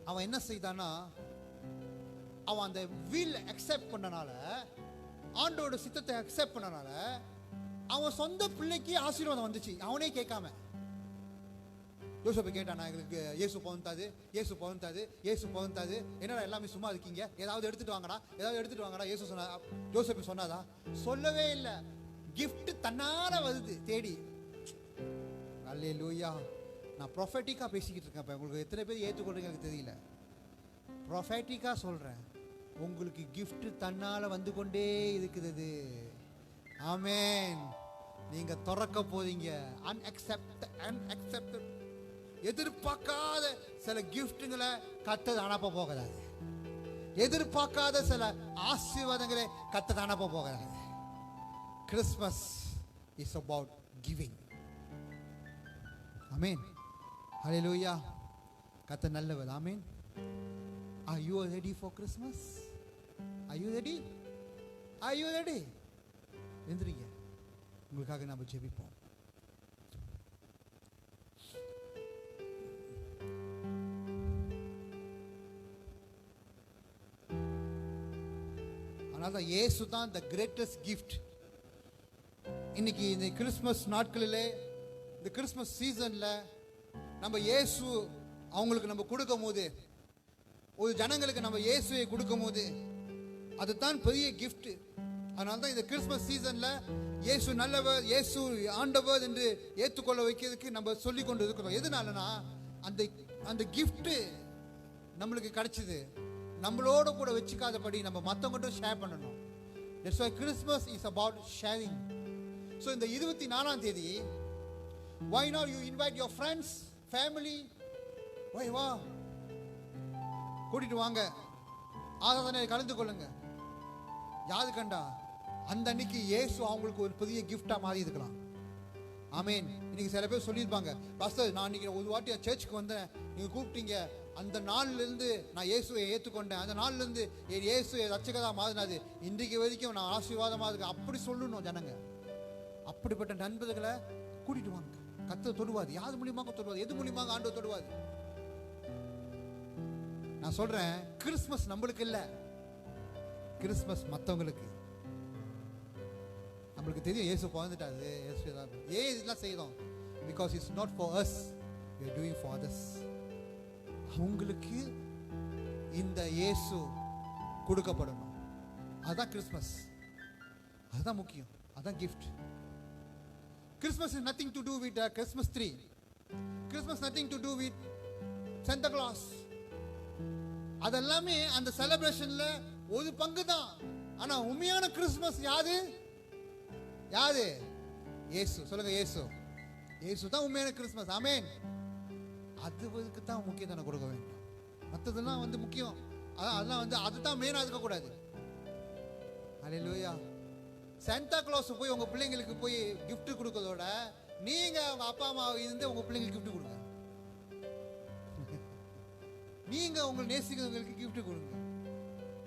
அவன் என்ன செய்தானா, அவன் அந்த வில் அக்செப்ட் பண்ணனால, ஆண்டோட சித்தத்தை அக்செப்ட் பண்ணனால அவன் சொந்த பிள்ளைக்கு ஆசீர்வாதம் வந்துச்சு, அவனே கேட்காம. யோசேப்பு கேட்டானா, எங்களுக்கு இயேசு பிறந்தாது, என்னடா எல்லாமே சும்மா இருக்கீங்க, ஏதாவது எடுத்துட்டு வாங்கடா. யோசேப்பு சொன்னாதா? சொல்லவே இல்லை. கிஃப்ட் தன்னால வருது தேடி. அல்லேலூயா. நான் ப்ரொஃபெட்டிக்கா பேசிக்கிட்டு இருக்கேன். உங்களுக்கு எத்தனை பேர் ஏற்றுக்கொள்றீங்க எனக்கு தெரியல. ப்ரொஃபெட்டிக்கா சொல்றேன், உங்களுக்கு கிஃப்ட் தன்னால வந்து கொண்டே இருக்குது. ஆமென். நீங்க திறக்க போறீங்க. அன்அக்செப்டட், எதிர்பார்க்காத சில கிஃப்ட்டுங்களை கத்தது அனுப்ப போகிறாரு. எதிர்பார்க்காத சில ஆசீர்வாதங்களை கத்தது அனுப்ப போகிறாரு. Christmas is about giving. Amen. Hallelujah. கர்த்தர் நல்லவர். ஆமென். Are you ready for Christmas? Are you ready? Are you ready? எந்திரிங்க, உங்களுக்காக நாம ஜெபிப்போம். அதனால இயேசு தான் the greatest gift. இன்னைக்கு இந்த கிறிஸ்மஸ் நாட்களிலே, இந்த கிறிஸ்மஸ் சீசன்ல நம்ம இயேசு அவங்களுக்கு நம்ம கொடுக்கும் போது, ஒரு ஜனங்களுக்கு நம்ம இயேசுவை கொடுக்கும் போது, அதுதான் பெரிய கிஃப்ட். அதனால தான் இந்த கிறிஸ்மஸ் சீசன்ல இயேசு நல்லவர், இயேசு ஆண்டவர் என்று ஏற்றுக்கொள்ள வைக்கிறதுக்கு நம்ம சொல்லி கொண்டு இருக்கிறோம். எதனாலனா அந்த கிஃப்ட் நம்மளுக்கு கிடைச்சது, நம்மளோட கூட வச்சுக்காதபடி நம்ம மற்றவங்கள்ட்ட ஷேர் பண்ணணும். That's why Christmas is about sharing. So இந்த 24ஆம் தேதி Why not you invite your friends, family? Why வா, கூட்டிட்டு வாங்க, ஆராதனை கலந்து கொள்ளுங்க. யாது கண்டா அந்த அன்னைக்கு இயேசு அவங்களுக்கு ஒரு பெரிய கிஃப்டா மாறி இருக்கலாம். ஆமேன். இன்னைக்கு சில பேர் சொல்லியிருப்பாங்க, பாஸ்டர் நான் இன்னைக்கு ஒரு வாட்டி சர்ச்சுக்கு வந்தேன், நீங்க கூப்பிட்டீங்க, அந்த நாள்ல இருந்து நான் இயேசுவை ஏற்றுக்கொண்டேன், அந்த நாள்ல இருந்து என் இயேசு ரட்சகரா மாறினாது, இன்றைக்கு வரைக்கும் நான் ஆசீர்வாதமா இருக்கு. அப்படி சொல்லணும் ஜனங்க. அப்படிப்பட்ட நண்பர்களை கூட்டிட்டு வாங்க. கர்த்தர் தொடுவாது. யார் மூலியமாக தொடுவாது? எது மூலியமாக ஆண்டவர் தொடுவாது? நான் சொல்றேன், கிறிஸ்மஸ் நம்மளுக்கு இல்ல, கிறிஸ்மஸ் மற்றவங்களுக்கு. நம்மளுக்கு தெரியும் இயேசு பிறந்துட்டாரு, ஏன் இதெல்லாம் செய்யறோம்? Because it's not for us, we are doing for others. அவங்களுக்கு இந்த இயேசு கொடுக்கப்படணும். அதுதான் கிறிஸ்மஸ், அதுதான் முக்கியம், அதுதான் gift. Christmas is nothing to do with Christmas tree. Christmas nothing to do with Santa Claus. அதெல்லாமே அந்த செலிப்ரேஷன்ல ஒரு பங்கு தான். ஆனா உண்மையான கிறிஸ்மஸ் யாது? யாது? இயேசு. சொல்லுங்க, இயேசு. இயேசு தான் உண்மையான கிறிஸ்மஸ். ஆமென். அதுக்கு தான் முக்கியத்துவம் கொடுக்க வேண்டும். மற்றதெல்லாம் முக்கியம், அதெல்லாம் அதுதான் மெயினாக இருக்கக்கூடாது. ஹல்லேலூயா. சாண்டா கிளாஸ் போய் உங்க பிள்ளைங்களுக்கு போய் gift கொடுக்கறதோட நீங்க உங்க அப்பா அம்மா இருந்து உங்க பிள்ளைங்களுக்கு gift கொடுங்க. நீங்க உங்களை நேசிக்கிறவங்களுக்கு gift கொடுங்க.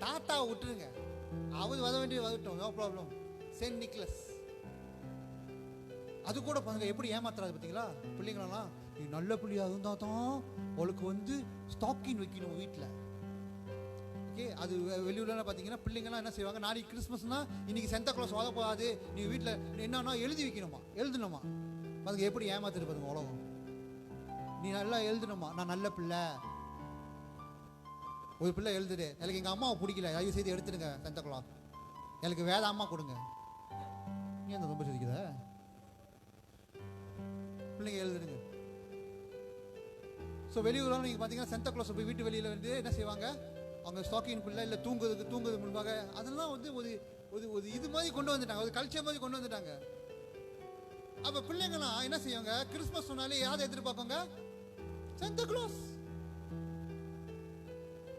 தாத்தா விட்டுருங்க, அவர் வர வேண்டிய வரட்டும், நோ ப்ராப்ளம். சென்ட் நிக்லஸ் அது கூட பாருங்க எப்படி ஏமாத்துறாரு பார்த்தீங்களா பிள்ளைங்களெல்லாம். நீ நல்ல பிள்ளையா இருந்தா தான் அவளுக்கு ஸ்டாக்கிங் வைக்கணும் வீட்டில். ஓகே, அது வெளியூர்ல பார்த்தீங்கன்னா பிள்ளைங்கலாம் என்ன செய்வாங்க, நாளைக்கு கிறிஸ்மஸ்னா இன்னைக்கு சென்டா கிளாஸ் வர போகாது, நீ வீட்டில் என்னன்னா எழுதி வைக்கணுமா, எழுதணுமா. பாருங்க எப்படி ஏமாத்திட்டு பாருங்க உலகம். நீ நல்லா எழுதணுமா, நான் நல்ல பிள்ளை. ஒரு பிள்ளை எழுதுடு, எனக்கு எங்கள் அம்மாவை பிடிக்கல, தயவு செய்து எடுத்துடுங்க சென்டா கிளாஸ், எனக்கு வேற அம்மா கொடுங்க. நீ அந்த ரொம்ப சொல்லிக்கிற பிள்ளைங்க எழுதுடுங்க. ஸோ வெளியூரில் நீங்கள் பார்த்தீங்கன்னா சென்டா கிளாஸ் போய் வீட்டு வெளியில் என்ன செய்வாங்க, அவங்க ஸ்டாக்கிங் பிள்ளை இல்லை தூங்குறது முன்பாக அதெல்லாம் ஒரு ஒரு இது மாதிரி கொண்டு வந்துட்டாங்க, ஒரு கல்ச்சர் மாதிரி கொண்டு வந்துட்டாங்க. அப்போ பிள்ளைங்களாம் என்ன செய்வாங்க, கிறிஸ்மஸ் சொன்னாலே யாரை எதிர்பார்ப்பாங்க, சென்டா கிளாஸ்.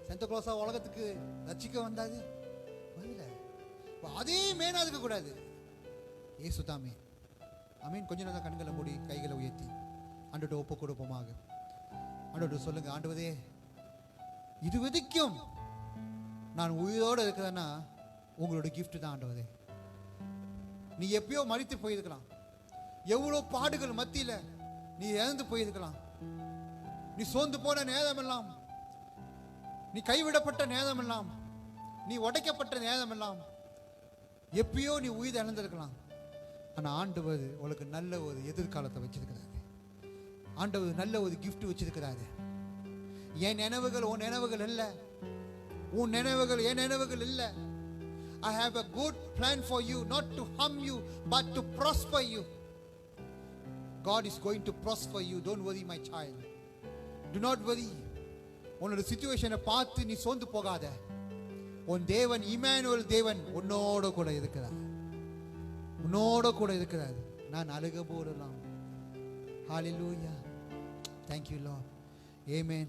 சென்டா கிளாஸா உலகத்துக்கு ரட்சிக்க வந்தாது வரல. அதே மேனா இருக்கக்கூடாது, இயேசு தாமே. ஆமீன். கொஞ்ச நேரம் கண்களை மூடி கைகளை உயர்த்தி ஆண்டவர்கிட்ட ஒப்பு கொடுப்போமாக. ஆண்டவர்கிட்ட சொல்லுங்க, ஆண்டவரே இது வரைக்கும் நான் உயிரோடு இருக்கிறேன்னா உங்களோட கிஃப்ட் தான் ஆண்டவரே. நீ எப்பயோ மரித்து போயிருக்கலாம், எவ்வளோ பாடுகள் மத்தியில நீ இழந்து போயிருக்கலாம், நீ சோர்ந்து போன நேரம் எல்லாம், நீ கைவிடப்பட்ட நேரம் எல்லாம், நீ உடைக்கப்பட்ட நேரம் எல்லாம், எப்பயோ நீ உயிர் இழந்திருக்கலாம். ஆனா ஆண்டவர் உனக்கு நல்ல ஒரு எதிர்காலத்தை வச்சிருக்கிறாரு. ஆண்டவர் நல்ல ஒரு கிஃப்ட் வச்சிருக்கிறாரு. என் நினைவுகள் உன் நினைவுகள் இல்ல, உன் நினைவுகள் என் நினைவுகள் இல்ல. I have a good plan for you, not to harm you but to prosper you. God is going to prosper you. Don't worry my child, do not worry. உன்னோட சிச்சுவேஷனை பார்த்து நீ சோர்ந்து போகாத. உன் தேவன் இம்மானுவேல் தேவன் உன்னோட கூட இருக்கிறார், உன்னோட கூட இருக்கிறார். நான் அழுக போடலாம். ஹalleluya, thank you Lord, amen.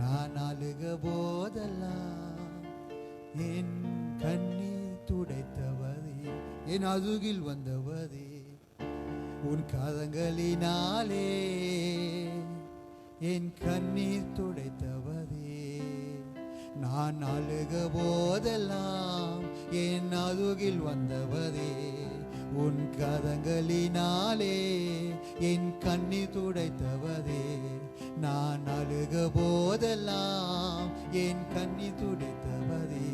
நான் அழுக போதெல்லாம் என் கண்ணீர் துடைத்தவரே, என் அருகில் வந்தவரே, உன் கரங்களினாலே என் கண்ணீர் துடைத்தவரே. நான் அழுக போதெல்லாம் என் அருகில் வந்தவரே, உன் கரங்களினாலே என் கண்ணீர் துடைத்தவரே. நான் அழுக போதெல்லாம் என் கண்ணீர் துடைத்தவரே,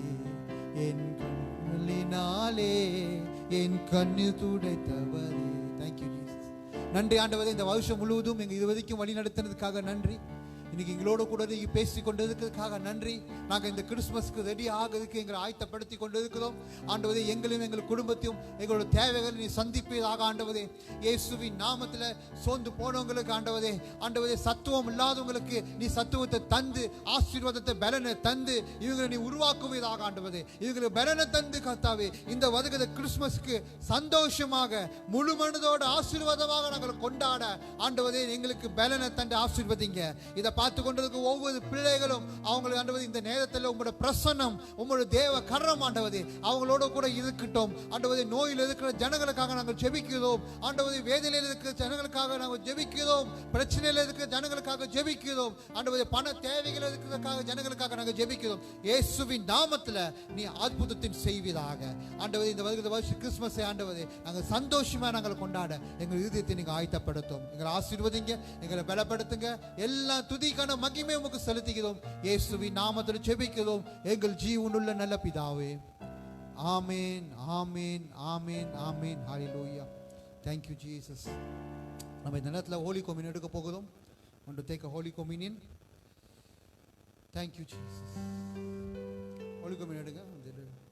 என் கண்களினாலே என் கண்ணீர் துடைத்தவரே. Thank you Jesus. நன்றி ஆண்டவரே, இந்த வருஷம் முழுவதும் எங்க இது வரைக்கும் வழி நடத்தினதுக்காக நன்றி. இன்னைக்கு எங்களோட கூட நீங்க பேசி கொண்டு இருக்கிறதுக்காக நன்றி. நாங்கள் இந்த கிறிஸ்துமஸ்க்கு ரெடி ஆகிறதுக்கு எங்களை ஆயத்தப்படுத்தி கொண்டு இருக்கிறோம் ஆண்டவரே. எங்களையும் எங்கள் குடும்பத்தையும் எங்களோட தேவைகளை நீ சந்திப்பதாக ஆண்டவரே. இயேசுவின் நாமத்தில் சோர்ந்து போனவங்களுக்கு ஆண்டவரே, ஆண்டவரே சத்துவம் இல்லாதவங்களுக்கு நீ சத்துவத்தை தந்து ஆசீர்வாதத்தை பலனை தந்து இவங்களை நீ உருவாக்குவதாக ஆண்டவரே. இவங்களுக்கு பலனை தந்து கர்த்தாவே, இந்த வருகிற கிறிஸ்துமஸ்க்கு சந்தோஷமாக முழு மனதோட ஆசீர்வாதமாக நாங்கள் கொண்டாட ஆண்டவரே எங்களுக்கு பலனை தந்து ஆசீர்வதிங்க. இதை பார்த்து கொண்டிருக்க ஒவ்வொரு பிள்ளைகளும் அவங்களுக்கு ஆண்டவரே இந்த நேரத்தில் உங்களோட பிரசன்னம் உங்களோட தேவ கரம் ஆண்டவரே அவங்களோட கூட இருக்கட்டும் ஆண்டவரே. நோயில் இருக்கிற ஜனங்களுக்காக நாங்கள் ஜெபிக்கிறோம் ஆண்டவரே. வேதனையில் இருக்கிற ஜனங்களுக்காக நாங்கள் ஜெபிக்கிறோம். பிரச்சனையில் இருக்கிற ஜனங்களுக்காக ஜெபிக்கிறோம் ஆண்டவரே. பண தேவைகள் இருக்கிறதுக்காக ஜனங்களுக்காக நாங்கள் ஜெபிக்கிறோம். இயேசுவின் நாமத்தில் நீ அற்புதத்தின் செய்வதாக ஆண்டவரே. இந்த வருகிற வருஷம் கிறிஸ்துமஸை ஆண்டவரே நாங்கள் சந்தோஷமா நாங்கள் கொண்டாட எங்கள் இதயத்தை நீங்க ஆயத்தப்படுத்தும். எங்களை ஆசீர்வதிங்க, எங்களை பலப்படுத்துங்க. எல்லா துதிக்கான மகிமை உமக்கு செலுத்துகிறோம். இயேசுவின் நாமத்தில் ஜெபிக்கிறோம் எங்கள் ஜீவனுள்ள நல்ல பிதாவே. ஆமென், ஆமென், ஆமென், ஆமென். ஹல்லேலூயா. Thank you Jesus. நம்ம இந்த நேரத்தில் ஹோலி கம்யூனியன் எடுக்க போகிறோம். Want to take a holy communion. Thank you Jesus. Holi communion எடுங்க.